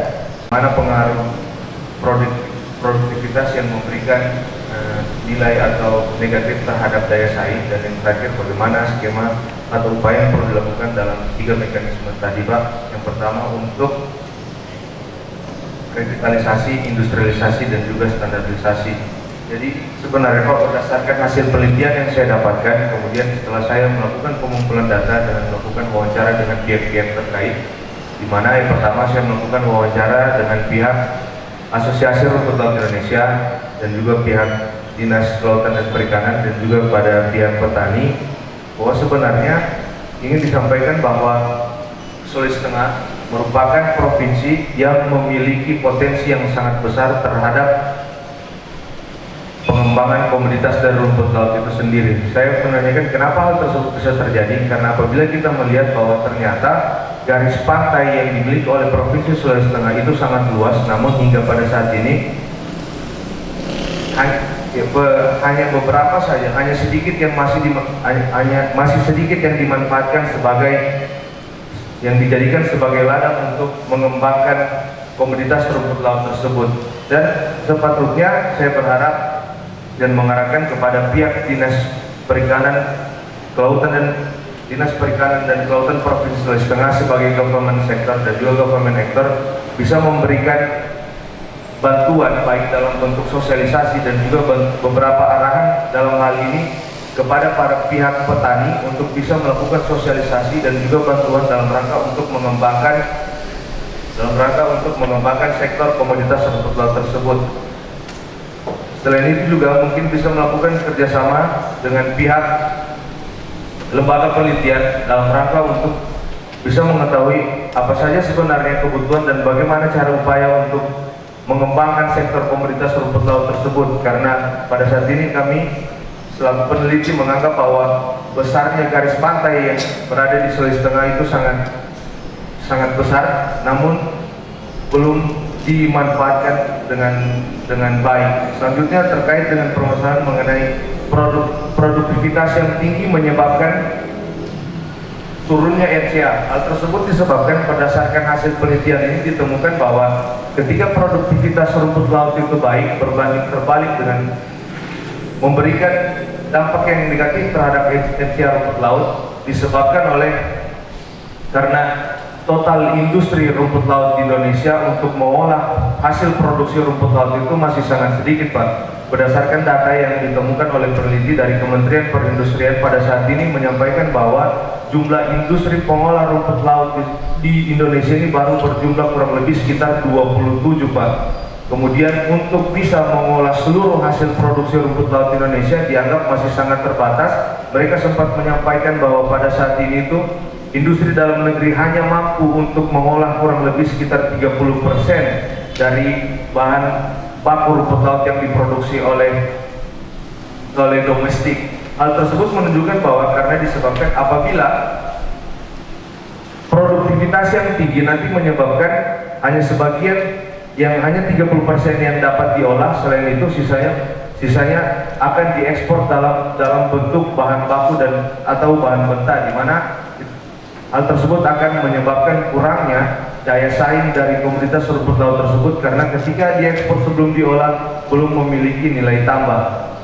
Mana pengaruh produktivitas yang memberikan nilai atau negatif terhadap daya saing, dan yang terakhir bagaimana skema atau upaya yang perlu dilakukan dalam 3 mekanisme tadi Pak. Yang pertama untuk revitalisasi, industrialisasi, dan juga standarisasi. Jadi sebenarnya Pak, berdasarkan hasil penelitian yang saya dapatkan, kemudian setelah saya melakukan pengumpulan data dan melakukan wawancara dengan pihak-pihak terkait, di mana yang pertama saya melakukan wawancara dengan pihak Asosiasi Rumput Laut Indonesia dan juga pihak Dinas Kelautan dan Perikanan dan juga pada pihak petani, bahwa sebenarnya ingin disampaikan bahwa Sulawesi Tengah merupakan provinsi yang memiliki potensi yang sangat besar terhadap pengembangan komoditas dari rumput laut itu sendiri. Saya menanyakan kenapa hal tersebut bisa terjadi, karena apabila kita melihat bahwa ternyata garis pantai yang dimiliki oleh Provinsi Sulawesi Tengah itu sangat luas, namun hingga pada saat ini hanya beberapa saja, hanya sedikit yang masih sedikit yang dimanfaatkan sebagai, yang dijadikan sebagai ladang untuk mengembangkan komoditas rumput laut tersebut. Dan sepatutnya saya berharap dan mengarahkan kepada pihak Dinas Perikanan, Kelautan dan Dinas Perikanan dan Kelautan Provinsi Sulawesi Tengah sebagai government sector dan juga government actor bisa memberikan bantuan baik dalam bentuk sosialisasi dan juga beberapa arahan dalam hal ini kepada para pihak petani untuk bisa melakukan sosialisasi dan juga bantuan dalam rangka untuk mengembangkan sektor komoditas rumput laut tersebut. Selain itu juga mungkin bisa melakukan kerjasama dengan pihak lembaga penelitian dalam rangka untuk bisa mengetahui apa saja sebenarnya kebutuhan dan bagaimana cara upaya untuk mengembangkan sektor komoditas rumput laut tersebut. Karena pada saat ini kami selaku peneliti menganggap bahwa besarnya garis pantai yang berada di Sulawesi Tengah itu sangat besar, namun belum dimanfaatkan dengan baik. Selanjutnya terkait dengan permasalahan mengenai produktivitas yang tinggi menyebabkan turunnya NCA. Hal tersebut disebabkan berdasarkan hasil penelitian ini ditemukan bahwa ketika produktivitas rumput laut itu baik, terbalik dengan memberikan dampak yang negatif terhadap NCA rumput laut, disebabkan oleh karena total industri rumput laut di Indonesia untuk mengolah hasil produksi rumput laut itu masih sangat sedikit Pak. Berdasarkan data yang ditemukan oleh peneliti dari Kementerian Perindustrian pada saat ini menyampaikan bahwa jumlah industri pengolah rumput laut di Indonesia ini baru berjumlah kurang lebih sekitar 27 Pak. Kemudian untuk bisa mengolah seluruh hasil produksi rumput laut Indonesia dianggap masih sangat terbatas. Mereka sempat menyampaikan bahwa pada saat ini itu industri dalam negeri hanya mampu untuk mengolah kurang lebih sekitar 30% dari bahan baku rumput laut yang diproduksi oleh domestik. Hal tersebut menunjukkan bahwa karena disebabkan apabila produktivitas yang tinggi nanti menyebabkan hanya sebagian yang hanya 30% yang dapat diolah, selain itu sisanya akan diekspor dalam bentuk bahan baku dan atau bahan mentah, di mana hal tersebut akan menyebabkan kurangnya daya saing dari komoditas rumput laut tersebut karena ketika diekspor sebelum diolah belum memiliki nilai tambah.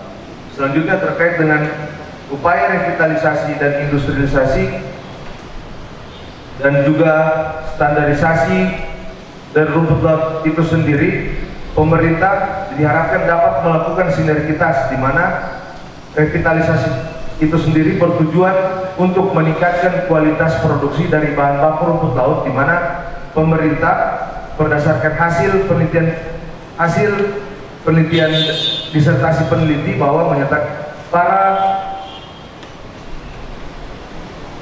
Selanjutnya terkait dengan upaya revitalisasi dan industrialisasi dan juga standarisasi dan rumput laut itu sendiri, pemerintah diharapkan dapat melakukan sinergitas di mana revitalisasi itu sendiri bertujuan untuk meningkatkan kualitas produksi dari bahan baku rumput laut, di mana pemerintah berdasarkan hasil penelitian disertasi peneliti bahwa menyatakan para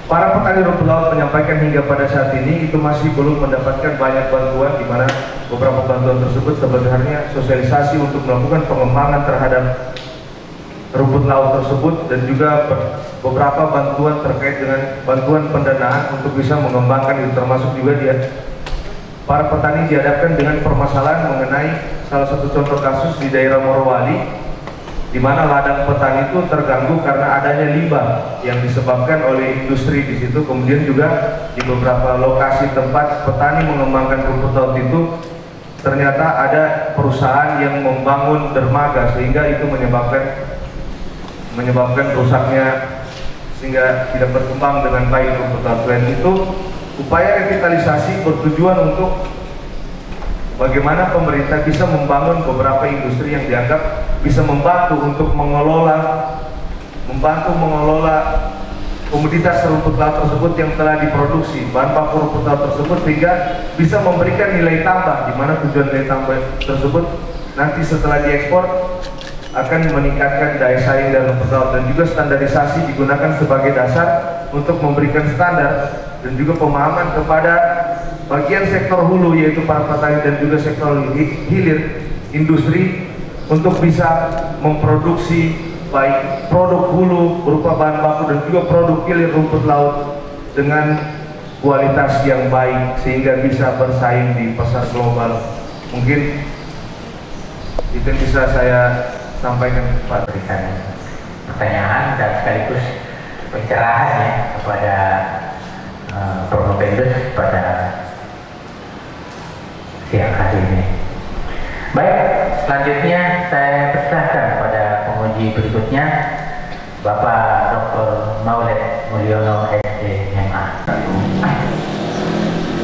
petani rumput laut menyampaikan hingga pada saat ini itu masih belum mendapatkan banyak bantuan, di mana beberapa bantuan tersebut sebenarnya sosialisasi untuk melakukan pengembangan terhadap rumput laut tersebut dan juga beberapa bantuan terkait dengan bantuan pendanaan untuk bisa mengembangkan itu, termasuk juga para petani dihadapkan dengan permasalahan mengenai salah satu contoh kasus di daerah Morowali, di mana ladang petani itu terganggu karena adanya limbah yang disebabkan oleh industri di situ. Kemudian juga di beberapa lokasi tempat petani mengembangkan rumput laut itu ternyata ada perusahaan yang membangun dermaga sehingga itu menyebabkan rusaknya sehingga tidak berkembang dengan baik rumput laut. Selain itu, upaya revitalisasi bertujuan untuk bagaimana pemerintah bisa membangun beberapa industri yang dianggap bisa membantu untuk mengelola komoditas rumput laut tersebut yang telah diproduksi, bahan baku rumput laut tersebut, sehingga bisa memberikan nilai tambah, di mana tujuan nilai tambah tersebut nanti setelah diekspor akan meningkatkan daya saing dari rumput laut. Dan juga standarisasi digunakan sebagai dasar untuk memberikan standar dan juga pemahaman kepada bagian sektor hulu, yaitu para petani dan juga sektor hilir industri, untuk bisa memproduksi baik produk hulu berupa bahan baku dan juga produk hilir rumput laut dengan kualitas yang baik sehingga bisa bersaing di pasar global. Mungkin itu yang bisa saya sampaikan Pak. Berikan pertanyaan dan sekaligus pencerahan ya kepada Propendus pada siang hari ini. Baik, selanjutnya saya persilahkan pada penguji berikutnya, Bapak Dr. Maulid Mulyono SDMA.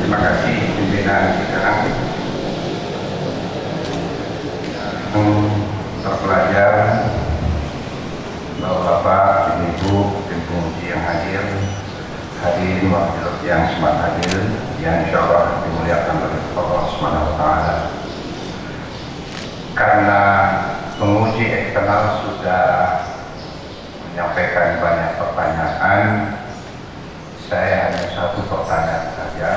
Terima kasih pimpinan sekarang. Terpelajar, Bapak-bapak, Ibu, tim penguji yang hadir, hadirin yang sempat hadir, yang insya Allah dimuliakan oleh Allah Subhanahu wa Ta'ala. Karena penguji eksternal sudah menyampaikan banyak pertanyaan, saya hanya satu pertanyaan saja,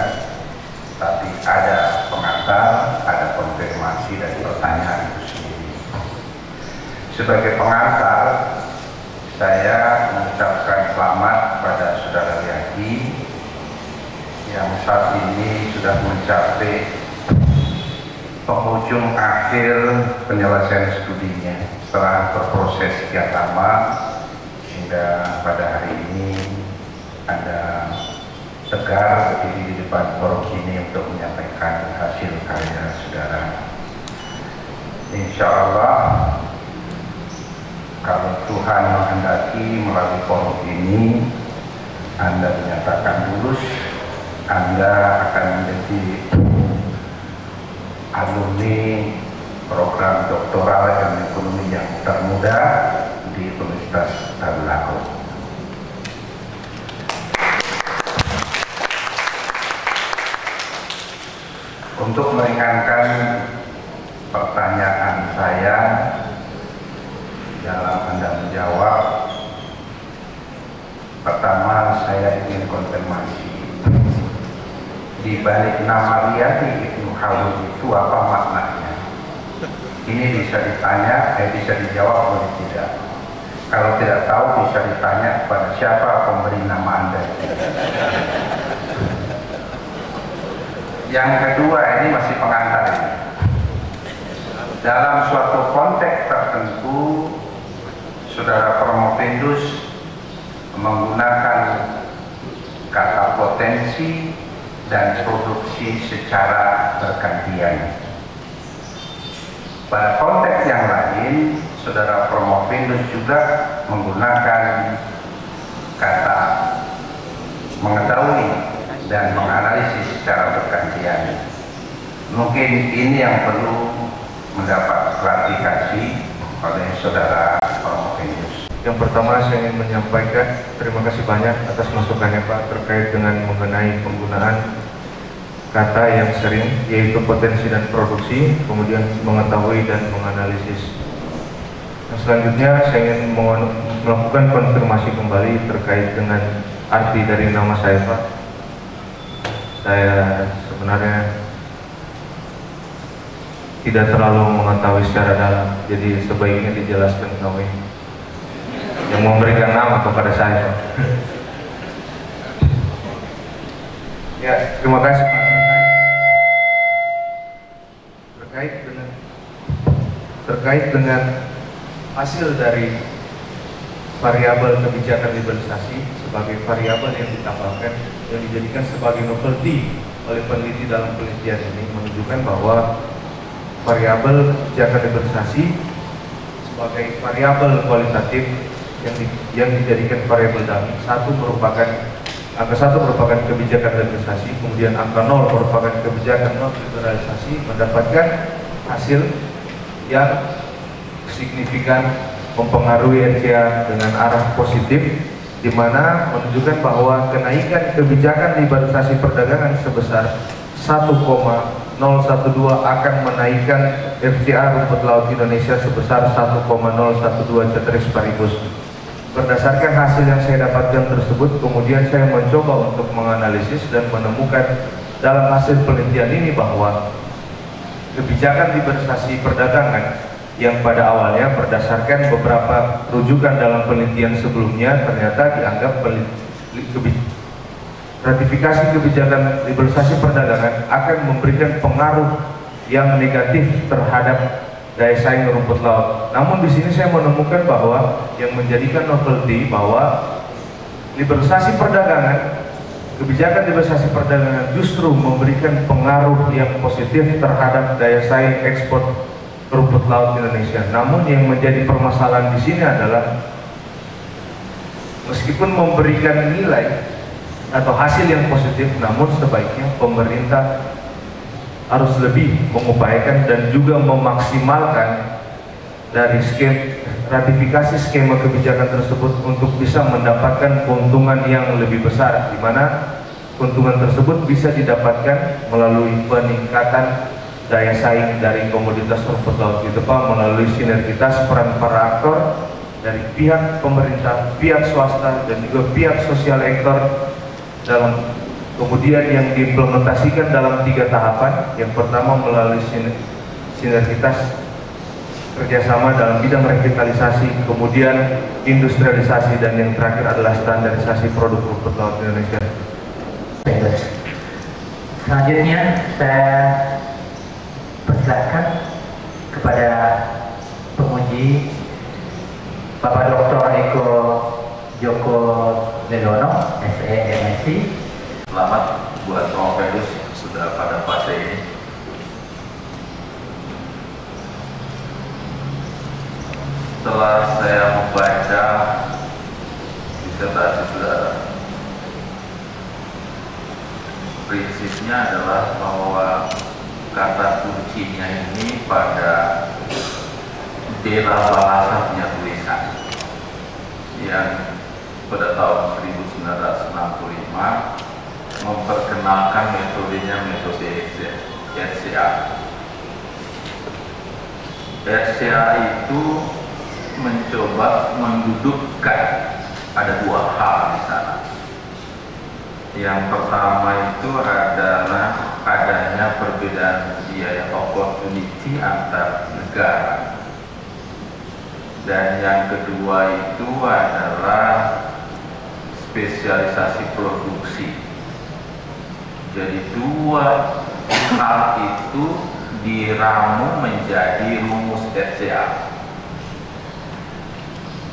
tapi ada pengantar, ada konfirmasi dari pertanyaan itu sendiri. Sebagai pengantar, saya mengucapkan selamat pada saudara Riyadi yang saat ini sudah mencapai penghujung akhir penyelesaian studinya setelah berproses sekian lama, hingga pada hari ini Anda tegar berdiri di depan forum ini untuk menyampaikan hasil karya saudara. Insya Allah, kalau Tuhan menghendaki melalui forum ini Anda dinyatakan lulus, Anda akan menjadi alumni program doktoral ilmu ekonomi yang termuda di Universitas Darul Akhir. Untuk meringankan pertanyaan saya dalam Anda menjawab. Pertama, saya ingin konfirmasi, di balik nama Riyadi Ibnu Khaldun itu apa maknanya? Ini bisa ditanya, bisa dijawab boleh tidak? Kalau tidak tahu bisa ditanya kepada siapa pemberi nama Anda. Yang kedua, ini masih pengantar ini. Dalam suatu konteks tertentu, Saudara Promovendus menggunakan kata potensi dan produksi secara bergantian. Pada konteks yang lain, Saudara Promovendus juga menggunakan kata mengetahui dan menganalisis secara bergantian. Mungkin ini yang perlu mendapat klarifikasi oleh Saudara Promovendus. Yang pertama, saya ingin menyampaikan terima kasih banyak atas masukannya Pak terkait dengan mengenai penggunaan kata yang sering, yaitu potensi dan produksi, kemudian mengetahui dan menganalisis. Nah, selanjutnya saya ingin melakukan konfirmasi kembali terkait dengan arti dari nama saya Pak. Saya sebenarnya tidak terlalu mengetahui secara dalam, jadi sebaiknya dijelaskan kami yang memberikan nama kepada saya. Ya, terima kasih Pak. Terkait dengan hasil dari variabel kebijakan liberalisasi sebagai variabel yang ditambahkan, yang dijadikan sebagai novelty oleh peneliti dalam penelitian ini, menunjukkan bahwa variabel kebijakan liberalisasi sebagai variabel kualitatif yang dijadikan variabel dummy. Angka 1 merupakan kebijakan liberalisasi, kemudian angka 0 merupakan kebijakan non liberalisasi, mendapatkan hasil yang signifikan mempengaruhi RCA dengan arah positif, di mana menunjukkan bahwa kenaikan kebijakan liberalisasi perdagangan sebesar 1,012 akan menaikkan RCA rumput laut Indonesia sebesar 1,012 ceteris paribus. Berdasarkan hasil yang saya dapatkan tersebut, kemudian saya mencoba untuk menganalisis dan menemukan dalam hasil penelitian ini bahwa kebijakan liberalisasi perdagangan yang pada awalnya berdasarkan beberapa rujukan dalam penelitian sebelumnya ternyata dianggap ratifikasi kebijakan liberalisasi perdagangan akan memberikan pengaruh yang negatif terhadap daya saing rumput laut. Namun di sini saya menemukan bahwa yang menjadikan novelty bahwa liberalisasi perdagangan, kebijakan liberalisasi perdagangan justru memberikan pengaruh yang positif terhadap daya saing ekspor rumput laut Indonesia. Namun yang menjadi permasalahan di sini adalah meskipun memberikan nilai atau hasil yang positif, namun sebaiknya pemerintah harus lebih mengupayakan dan juga memaksimalkan dari ratifikasi skema kebijakan tersebut untuk bisa mendapatkan keuntungan yang lebih besar, di mana keuntungan tersebut bisa didapatkan melalui peningkatan daya saing dari komoditas rumput laut itu Pak, melalui sinergitas peran para aktor dari pihak pemerintah, pihak swasta, dan juga pihak sosial aktor dalam kemudian yang diimplementasikan dalam 3 tahapan. Yang pertama melalui sinergitas kerjasama dalam bidang revitalisasi, kemudian industrialisasi, dan yang terakhir adalah standarisasi produk rumput laut Indonesia. Selanjutnya saya persilakan kepada penguji Bapak Dr. Eko Joko Ledono, SE MSc. Selamat buat Promovendus sudah pada fase ini. Setelah saya membaca disertasi saudara, prinsipnya adalah bahwa kata kuncinya ini pada Bela Balasa punya tulisan yang pada tahun 1965 memperkenalkan metodenya, metode RCA. RCA itu mencoba mendudukkan ada dua hal di sana. Yang pertama itu adalah adanya perbedaan biaya opportunity antar negara, dan yang kedua itu adalah spesialisasi produksi. Jadi dua hal itu diramu menjadi rumus RCA.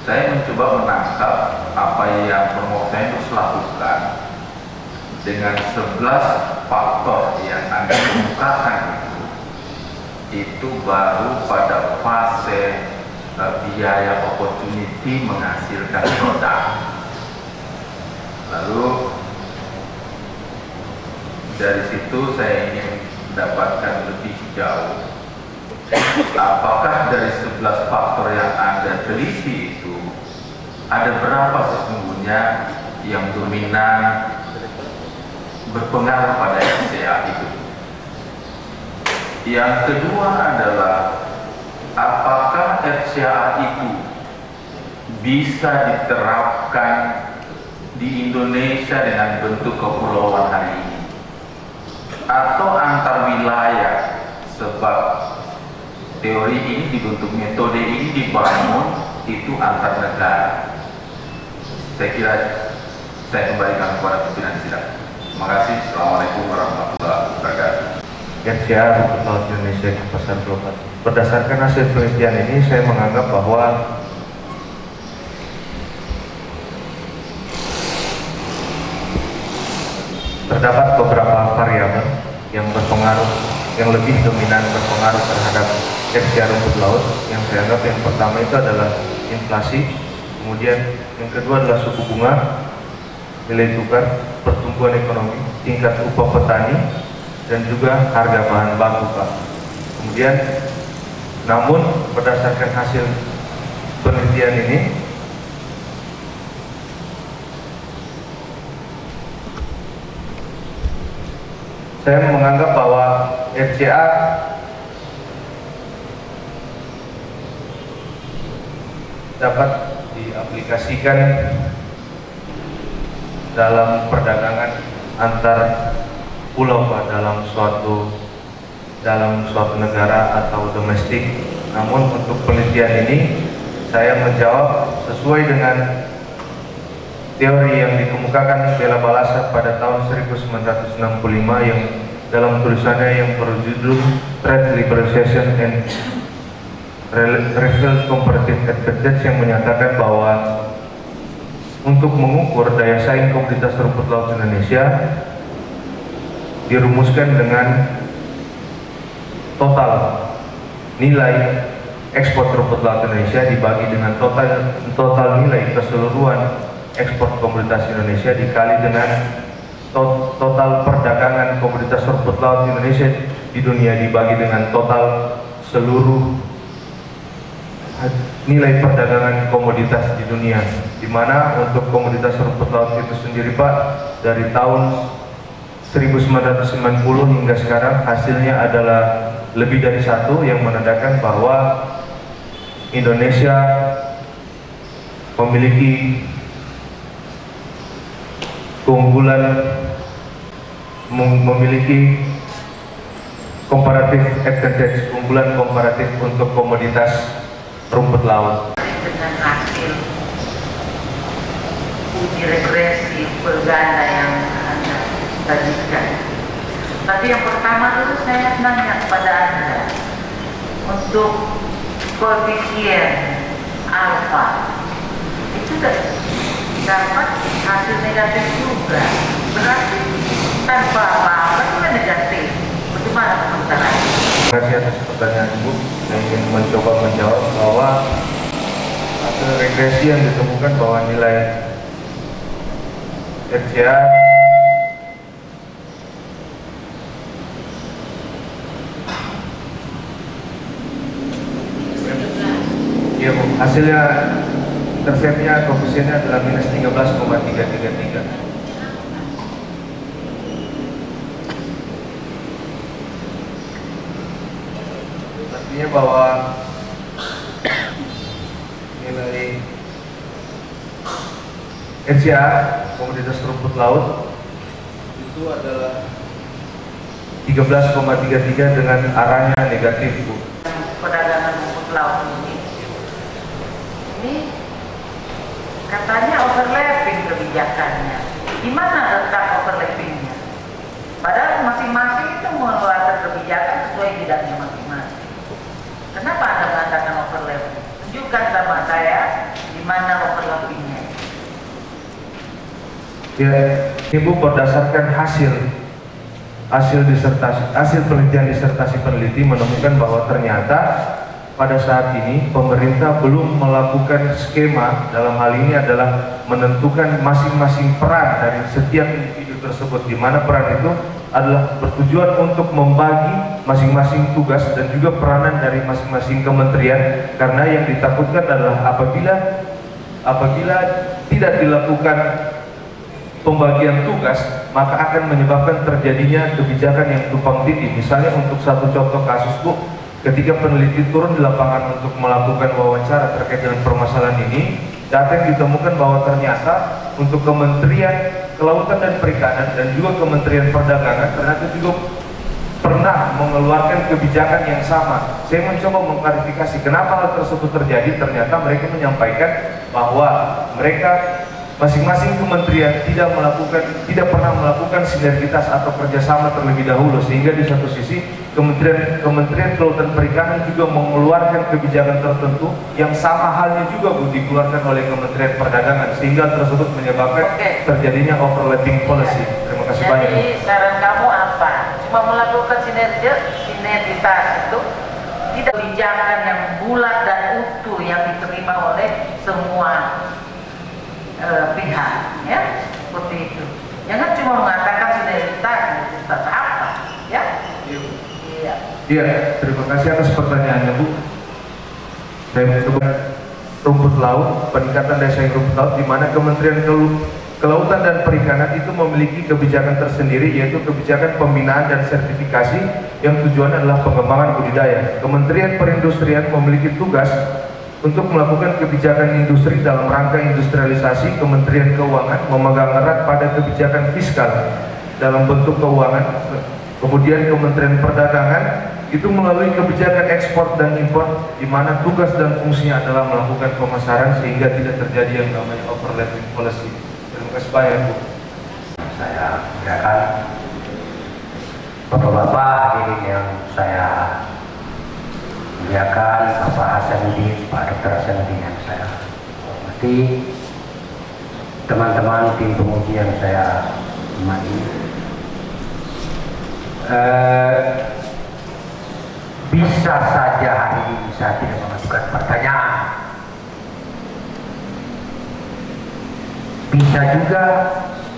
Saya mencoba menangkap apa yang Promovenus lakukan dengan 11 faktor yang Anda kemukakan itu baru pada fase biaya opportunity menghasilkan produk. Lalu dari situ saya ingin mendapatkan lebih jauh, apakah dari 11 faktor yang Anda teliti itu ada berapa sesungguhnya yang dominan berpengaruh pada RCA itu. Yang kedua adalah apakah RCA itu bisa diterapkan di Indonesia dengan bentuk kepulauan hari ini atau antar wilayah, sebab teori ini dibentuk, metode ini dibangun itu antar negara. Saya kira saya kembalikan kepada pimpinan sidang. Terima kasih. Assalamualaikum warahmatullahi wabarakatuh. RCA Rumput Laut Indonesia di pasar global. Berdasarkan hasil penelitian ini, saya menganggap bahwa terdapat beberapa variabel yang berpengaruh, yang lebih dominan berpengaruh terhadap RCA rumput laut. Yang saya anggap yang pertama itu adalah inflasi, kemudian yang kedua adalah suku bunga, nilai tukar, pertumbuhan ekonomi, tingkat upah petani, dan juga harga bahan baku, Pak. Kemudian, namun berdasarkan hasil penelitian ini, saya menganggap bahwa RCA dapat diaplikasikan dalam perdagangan antar pulau, Pak, dalam suatu negara atau domestik. Namun untuk penelitian ini saya menjawab sesuai dengan teori yang dikemukakan Bella Balassa pada tahun 1965 yang dalam tulisannya yang berjudul Trade Liberalization and Revealed Comparative Advantage, yang menyatakan bahwa untuk mengukur daya saing komoditas rumput laut Indonesia dirumuskan dengan total nilai ekspor rumput laut Indonesia dibagi dengan total nilai keseluruhan ekspor komoditas Indonesia dikali dengan total perdagangan komoditas rumput laut Indonesia di dunia dibagi dengan total seluruh nilai perdagangan komoditas di dunia, di mana untuk komoditas rumput laut itu sendiri, Pak, dari tahun 1990 hingga sekarang hasilnya adalah lebih dari 1, yang menandakan bahwa Indonesia memiliki keunggulan, memiliki komparatif advantage, keunggulan komparatif untuk komoditas rumput laut. Dengan hasil uji regresi berganda yang Anda bagikan. Tapi yang pertama dulu saya nanya kepada Anda untuk koefisien alfa itu dapat hasil negatif juga, berarti tanpa apa-apa juga negatif. Bagaimana komentarnya? Terima kasih atas pertanyaan Ibu. Saya ingin mencoba menjawab bahwa hasil regresi yang ditemukan bahwa nilai RCA ya, Bu, hasilnya interceptnya koefisiennya adalah minus 13,333. Artinya bahwa NCA komoditas rumput laut itu adalah 13,33 dengan arahnya negatif, Bu. Perdagangan rumput laut ini katanya overlapping kebijakannya. Di mana letak overlappingnya? Padahal masing-masing itu mengeluarkan kebijakan sesuai bidangnya masing-masing. Kenapa Anda mengatakan overlapping? Tunjukkan sama saya di mana overlappingnya. Ya, Ibu, berdasarkan hasil penelitian disertasi peneliti menemukan bahwa ternyata pada saat ini pemerintah belum melakukan skema, dalam hal ini adalah menentukan masing-masing peran dari setiap individu tersebut, di mana peran itu adalah bertujuan untuk membagi masing-masing tugas dan juga peranan dari masing-masing kementerian, karena yang ditakutkan adalah apabila tidak dilakukan pembagian tugas, maka akan menyebabkan terjadinya kebijakan yang tumpang tindih. Misalnya untuk satu contoh kasus, Bu, ketika peneliti turun di lapangan untuk melakukan wawancara terkait dengan permasalahan ini, data yang ditemukan bahwa ternyata untuk Kementerian Kelautan dan Perikanan dan juga Kementerian Perdagangan ternyata juga pernah mengeluarkan kebijakan yang sama. Saya mencoba mengklarifikasi kenapa hal tersebut terjadi. Ternyata mereka menyampaikan bahwa mereka masing-masing kementerian tidak pernah melakukan sinergitas atau kerjasama terlebih dahulu, sehingga di satu sisi Kementerian Kelautan Perikanan juga mengeluarkan kebijakan tertentu yang sama halnya juga, Bu, dikeluarkan oleh Kementerian Perdagangan, sehingga tersebut menyebabkan terjadinya overlapping policy. Terima kasih banyak. Jadi saran kamu apa? Cuma melakukan sinergitas itu, tidak kebijakan yang bulat dan utuh yang diterima oleh semua pihak, ya, seperti itu. Jangan cuma mengatakan sinergitas apa, ya? Iya, terima kasih atas pertanyaannya, Bu. Saya mencoba rumput laut, peningkatan daya saing rumput laut, di mana Kementerian Kelautan dan Perikanan itu memiliki kebijakan tersendiri, yaitu kebijakan pembinaan dan sertifikasi yang tujuannya adalah pengembangan budidaya. Kementerian Perindustrian memiliki tugas untuk melakukan kebijakan industri dalam rangka industrialisasi. Kementerian Keuangan memegang erat pada kebijakan fiskal dalam bentuk keuangan. Kemudian Kementerian Perdagangan itu melalui kebijakan ekspor dan impor, di mana tugas dan fungsinya adalah melakukan pemasaran sehingga tidak terjadi yang namanya overlapping policy. Terima kasih banyak, Bu. Saya muliakan Bapak-bapak hadirin yang saya muliakan, Bapak Hasanuddin, Pak Dr. Hasanuddin yang saya hormati, teman-teman tim penguji yang saya hormati. Bisa saja hari ini saya tidak mengajukan pertanyaan, bisa juga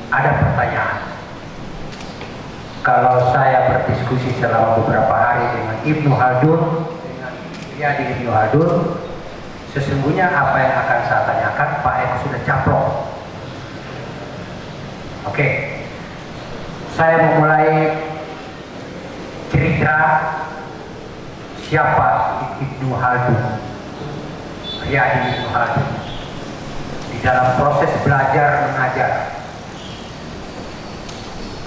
ada pertanyaan. Kalau saya berdiskusi selama beberapa hari dengan Ibnu Khaldun, dengan Ibnu Khaldun, sesungguhnya apa yang akan saya tanyakan Pak Eko sudah caplok. Oke, saya memulai cerita siapa Ibnu Khaldun, Ibnu Khaldun, di dalam proses belajar mengajar.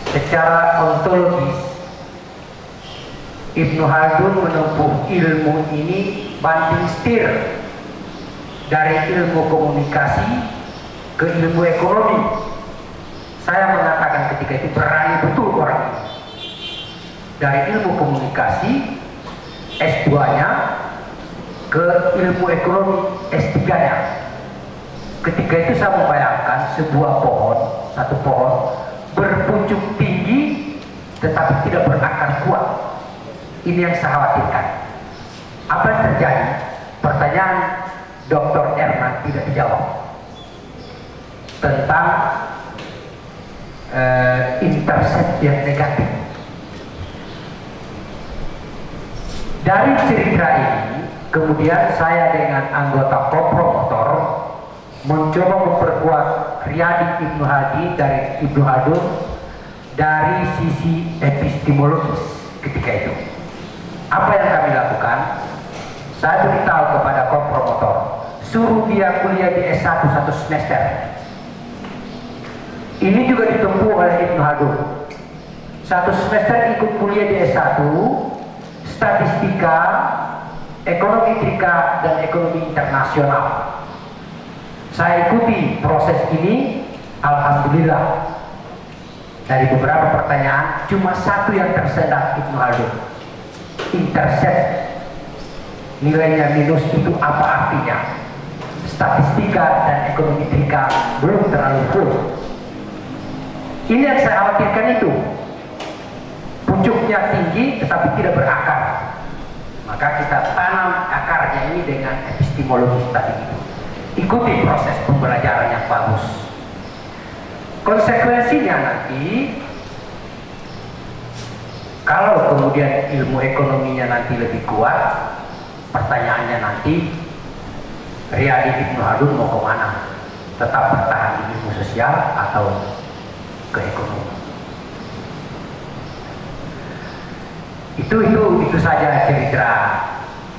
Secara ontologis, Ibnu Khaldun menempuh ilmu ini banting setir dari ilmu komunikasi ke ilmu ekonomi. Saya mengatakan ketika itu berani betul orang ini. Dari ilmu komunikasi S2-nya ke ilmu ekonomi S3-nya. Ketika itu saya membayangkan sebuah pohon, satu pohon berpucuk tinggi tetapi tidak berakar kuat. Ini yang saya khawatirkan. Apa yang terjadi? Pertanyaan Dr. Erman tidak dijawab tentang intercept yang negatif. Dari cerita ini, kemudian saya dengan anggota kopromotor mencoba memperkuat Riyadi Ibnu Hadi dari Ibnu Khaldun dari sisi epistemologis ketika itu. Apa yang kami lakukan? Saya beritahu kepada kopromotor, suruh dia kuliah di S1 1 semester. Ini juga ditempuh oleh Ibnu Khaldun. Satu semester ikut kuliah di S1, statistika, ekonometrika, dan ekonomi internasional. Saya ikuti proses ini, alhamdulillah. Dari beberapa pertanyaan, cuma satu yang tersendat Ibnu Khaldun. Intercept. Nilainya minus itu apa artinya? Statistika dan ekonometrika belum terlalu full. Ini yang saya khawatirkan itu. Pucuknya tinggi tetapi tidak berakar. Maka kita tanam akarnya ini dengan epistemologi tadi itu. Ikuti proses pembelajaran yang bagus. Konsekuensinya nanti, kalau kemudian ilmu ekonominya nanti lebih kuat, pertanyaannya nanti, Riyadi Ibnu Khaldun mau kemana? Tetap bertahan di ilmu sosial atau ke ekonomi? Itu saja cerita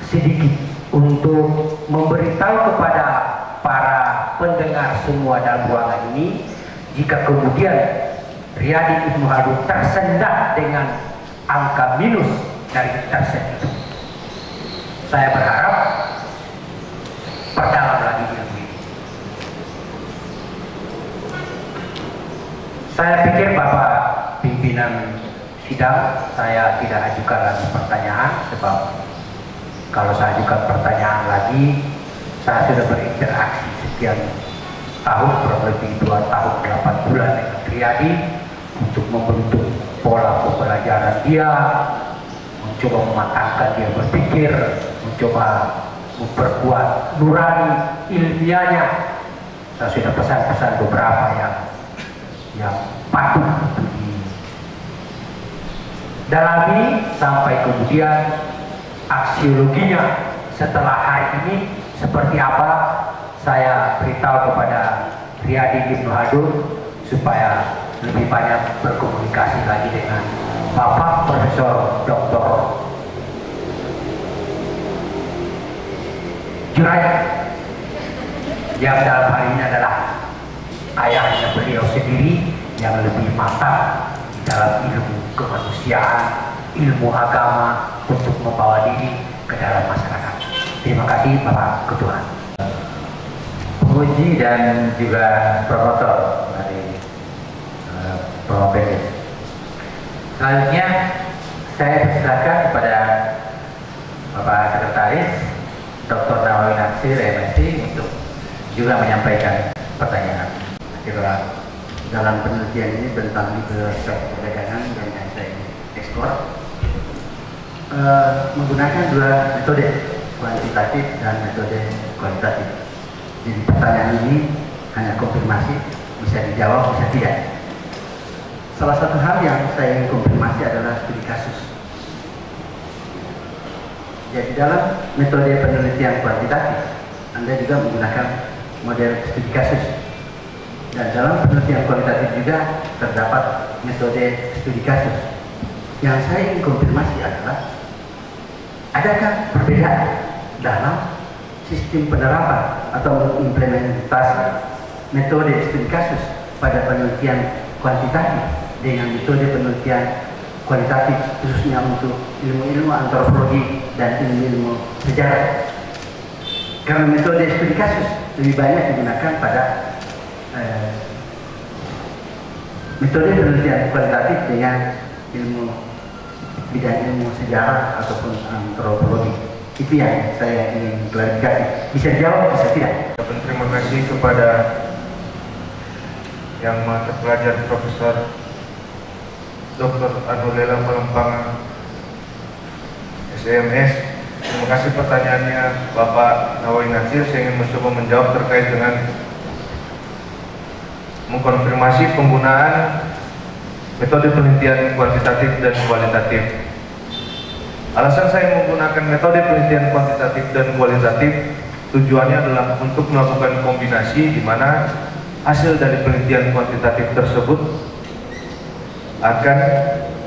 sedikit untuk memberitahu kepada para pendengar semua dalam ruangan ini, jika kemudian Riyadi Ibnu Khaldun tersendat dengan angka minus dari intercept itu. Saya berharap perdalam lagi ilmu ini. Saya pikir Bapak pimpinan sidang, saya tidak ajukan lagi pertanyaan, sebab kalau saya ajukan pertanyaan lagi, saya sudah berinteraksi sekian tahun, kurang lebih 2 tahun 8 bulan dengan Riyadi untuk membentuk pola pembelajaran dia, mencoba mematangkan dia berpikir, mencoba memperkuat nurani ilmiahnya. Saya sudah pesan-pesan beberapa yang patut untuk didalami, sampai kemudian aksiologinya setelah hari ini seperti apa, saya beritahu kepada Riyadi Ibnu Khaldun supaya lebih banyak berkomunikasi lagi dengan Bapak Profesor Dr. Jurayat, yang dalam hal ini adalah ayahnya beliau sendiri yang lebih matang dalam ilmu kemanusiaan, ilmu agama untuk membawa diri ke dalam masyarakat. Terima kasih Bapak Ketua. Penguji dan juga promotor dari ProPD. Selanjutnya saya persilakan kepada Bapak Sekretaris Dr. Nawawi Natsir MSc untuk juga menyampaikan pertanyaan. Dalam penelitian ini tentang liberalisasi perdagangan dan anti-ekspor menggunakan 2 metode, kuantitatif dan metode kualitatif. Jadi pertanyaan ini hanya konfirmasi, bisa dijawab, bisa tidak. Salah satu hal yang saya ingin konfirmasi adalah studi kasus. Jadi dalam metode penelitian kuantitatif, Anda juga menggunakan model studi kasus. Dan dalam penelitian kualitatif juga terdapat metode studi kasus. Yang saya ingin konfirmasi adalah, adakah perbedaan dalam sistem penerapan atau implementasi metode studi kasus pada penelitian kuantitatif dengan metode penelitian kualitatif, khususnya untuk ilmu-ilmu antropologi dan ilmu-ilmu sejarah? Karena metode studi kasus lebih banyak digunakan pada metode penelitian kualitatif dengan bidang ilmu sejarah ataupun antropologi. Itu yang saya ingin klarifikasi. Bisa dijawab, bisa tidak. Terima kasih kepada Yang Maha Terpelajar Profesor Dr. Anulela Malempangan SMS. Terima kasih pertanyaannya Bapak Nawawi Natsir. Saya ingin mencoba menjawab terkait dengan mengkonfirmasi penggunaan metode penelitian kuantitatif dan kualitatif. Alasan saya menggunakan metode penelitian kuantitatif dan kualitatif tujuannya adalah untuk melakukan kombinasi di mana hasil dari penelitian kuantitatif tersebut akan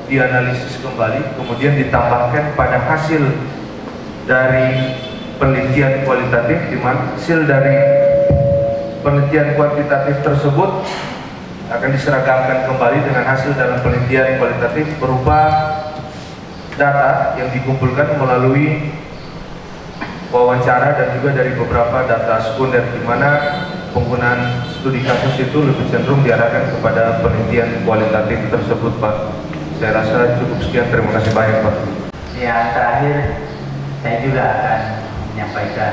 dianalisis kembali, kemudian ditambahkan pada hasil dari penelitian kualitatif, di mana hasil dari penelitian kuantitatif tersebut akan diseragamkan kembali dengan hasil dalam penelitian kualitatif berupa data yang dikumpulkan melalui wawancara dan juga dari beberapa data sekunder, di mana penggunaan studi kasus itu lebih cenderung diarahkan kepada penelitian kualitatif tersebut, Pak. Saya rasa cukup sekian, terima kasih banyak, Pak. Yang terakhir, saya juga akan menyampaikan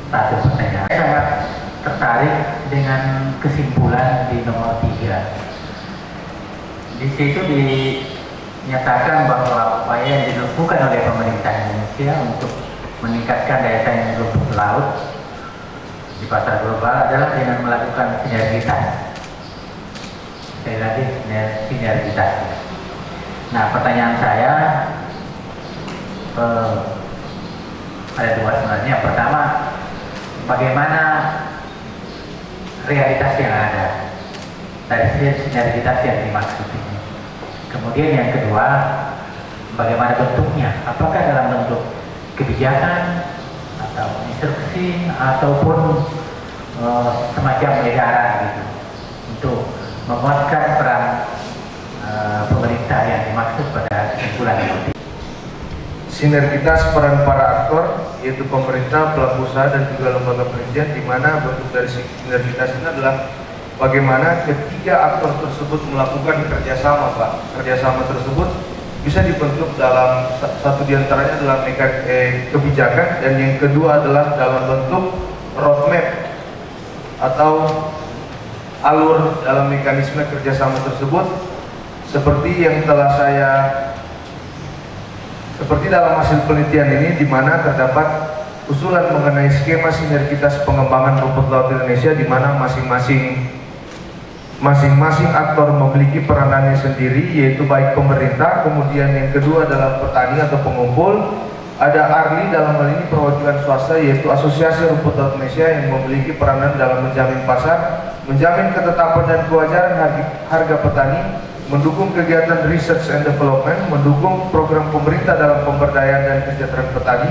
satu pertanyaan. Saya tertarik dengan kesimpulan di nomor 3. Di situ dinyatakan bahwa upaya yang dilakukan oleh pemerintah Indonesia untuk meningkatkan daya saing rumput laut di pasar global adalah dengan melakukan sinergitas. Sekali lagi, sinergitas. Nah, pertanyaan saya ada dua sebenarnya. Pertama, bagaimana realitas yang ada dari sinergitas yang dimaksud ini? Kemudian yang kedua, bagaimana bentuknya? Apakah dalam bentuk kebijakan atau instruksi ataupun semacam edaran gitu untuk menguatkan peran pemerintah yang dimaksud pada kesimpulan itu? Sinergitas peran para aktor, yaitu pemerintah, pelaku usaha, dan juga lembaga penelitian, di mana bentuk dari sinergitas ini adalah bagaimana ketiga aktor tersebut melakukan kerjasama, Pak. Kerjasama tersebut bisa dibentuk dalam satu diantaranya adalah kebijakan, dan yang kedua adalah dalam bentuk roadmap atau alur dalam mekanisme kerjasama tersebut, seperti yang telah seperti dalam hasil penelitian ini, di mana terdapat usulan mengenai skema sinergitas pengembangan rumput laut Indonesia, di mana masing-masing aktor memiliki peranannya sendiri, yaitu baik pemerintah, kemudian yang kedua adalah petani atau pengumpul, ada ARLI dalam hal ini perwakilan swasta, yaitu Asosiasi Rumput Laut Indonesia, yang memiliki peranan dalam menjamin pasar, menjamin ketetapan dan kewajaran harga petani, mendukung kegiatan research and development, mendukung program pemerintah dalam pemberdayaan dan kesejahteraan petani,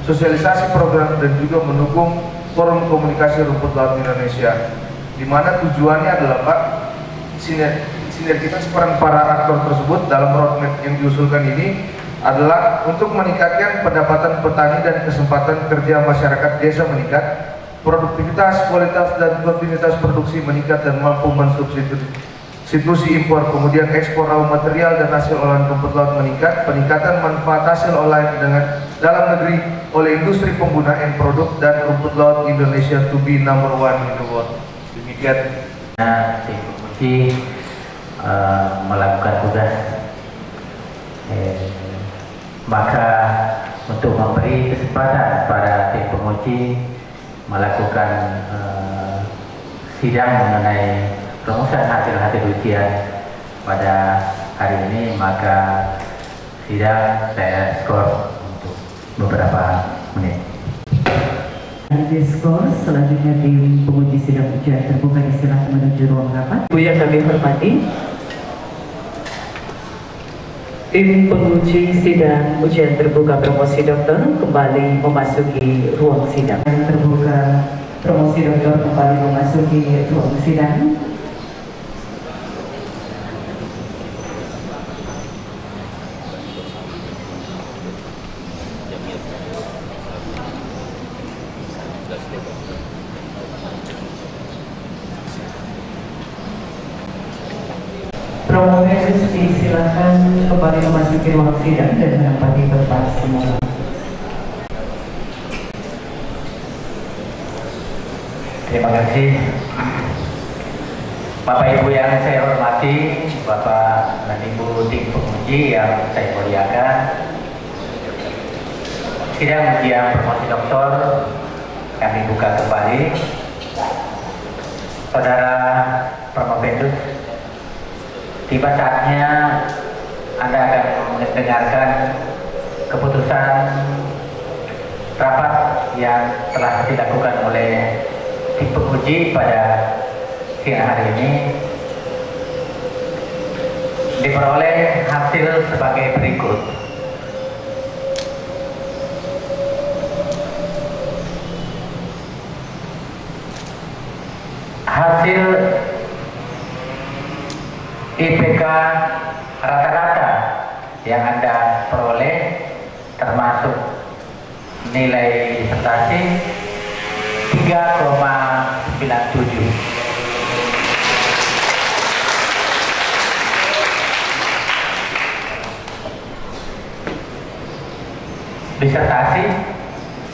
sosialisasi program, dan juga mendukung forum komunikasi rumput laut Indonesia, di mana tujuannya adalah, Pak, sinergitas peran para aktor tersebut dalam roadmap yang diusulkan ini adalah untuk meningkatkan pendapatan petani dan kesempatan kerja masyarakat desa meningkat, produktivitas, kualitas, dan kontinuitas produksi meningkat dan mampu mensubstitusi impor, kemudian ekspor raw material dan hasil olahan rumput laut meningkat, peningkatan manfaat hasil olahan dengan dalam negeri oleh industri pengguna end produk, dan rumput laut Indonesia to be number one in the world. Demikian. Tim Penguji melakukan tugas, maka untuk memberi kesempatan pada tim penguji melakukan sidang mengenai rumusan hasil-hasil ujian pada hari ini, maka sidang saya skor untuk beberapa menit. Diskors selanjutnya tim penguji sidang ujian terbuka disilakan menuju ruang rapat. Yang kami hormati, tim penguji sidang ujian terbuka promosi dokter kembali memasuki ruang sidang. Terbuka promosi dokter kembali memasuki ruang sidang. Promovius disilakan kembali memasuki ruang sidang dan menempati tempat semula. Terima kasih Bapak Ibu yang saya hormati, Bapak dan Ibu tim penguji yang saya muliakan. Sidang ujian promosi doktor kami buka kembali. Saudara Promovendus, tiba saatnya Anda akan mendengarkan keputusan rapat yang telah dilakukan oleh tim penguji pada siang hari ini. Diperoleh hasil sebagai berikut. Hasil IPK rata-rata yang Anda peroleh termasuk nilai disertasi 3,97. Disertasi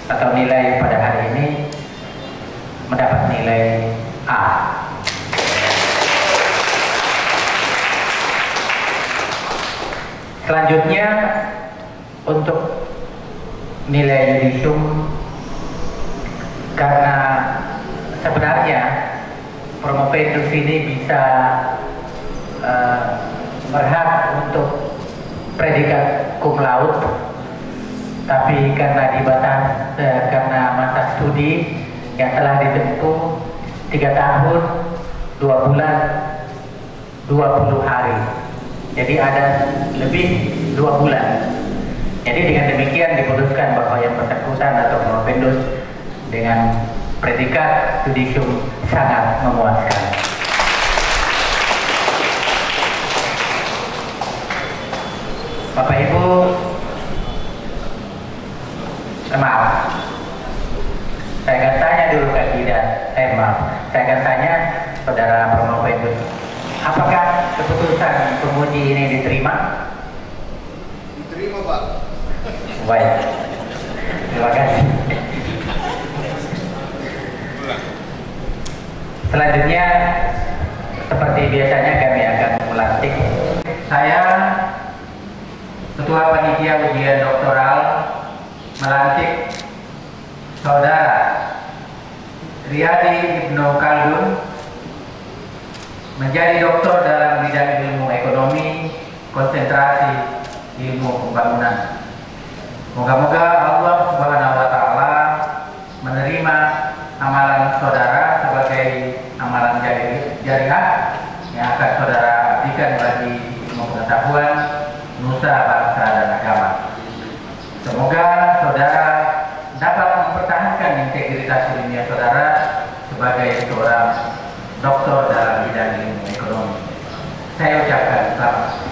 atau nilai pada hari ini mendapat nilai A. Selanjutnya untuk nilai yudisium, karena sebenarnya promovendus ini bisa berhak untuk predikat cum laude, tapi karena dibatas karena masa studi yang telah ditempuh 3 tahun 2 bulan 20 hari, jadi ada lebih 2 bulan. Jadi dengan demikian diputuskan bahwa yang bersangkutan atau promovendus dengan predikat yudisium sangat memuaskan. Bapak Ibu, maaf, saya akan tanya dulu kandidat, saya akan tanya saudara promovendus, apakah keputusan penguji ini diterima? Diterima, Pak. Baik, terima kasih. Selanjutnya, seperti biasanya kami akan melantik. Saya, Ketua Panitia Ujian Doktoral, melantik Saudara Riyadi Ibnu Khaldun menjadi doktor dalam bidang ilmu ekonomi, konsentrasi ilmu pembangunan. Moga-moga Allah Subhanahu wa Ta'ala menerima amalan saudara sebagai amalan jariah yang akan saudara abdikan bagi ilmu pengetahuan, nusa, bangsa, dan agama. Semoga saudara dapat mempertahankan integritas ilmiah saudara sebagai seorang doktor dalam bidang ilmu ekonomi. Saya ucapkan selamat.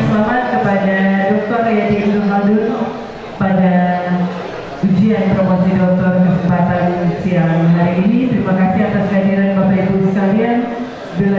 Selamat kepada Dr. Riyadi Ibnu Khaldun pada ujian promosi doktor kesempatan siang hari ini. Terima kasih atas kehadiran Bapak Ibu sekalian. Bila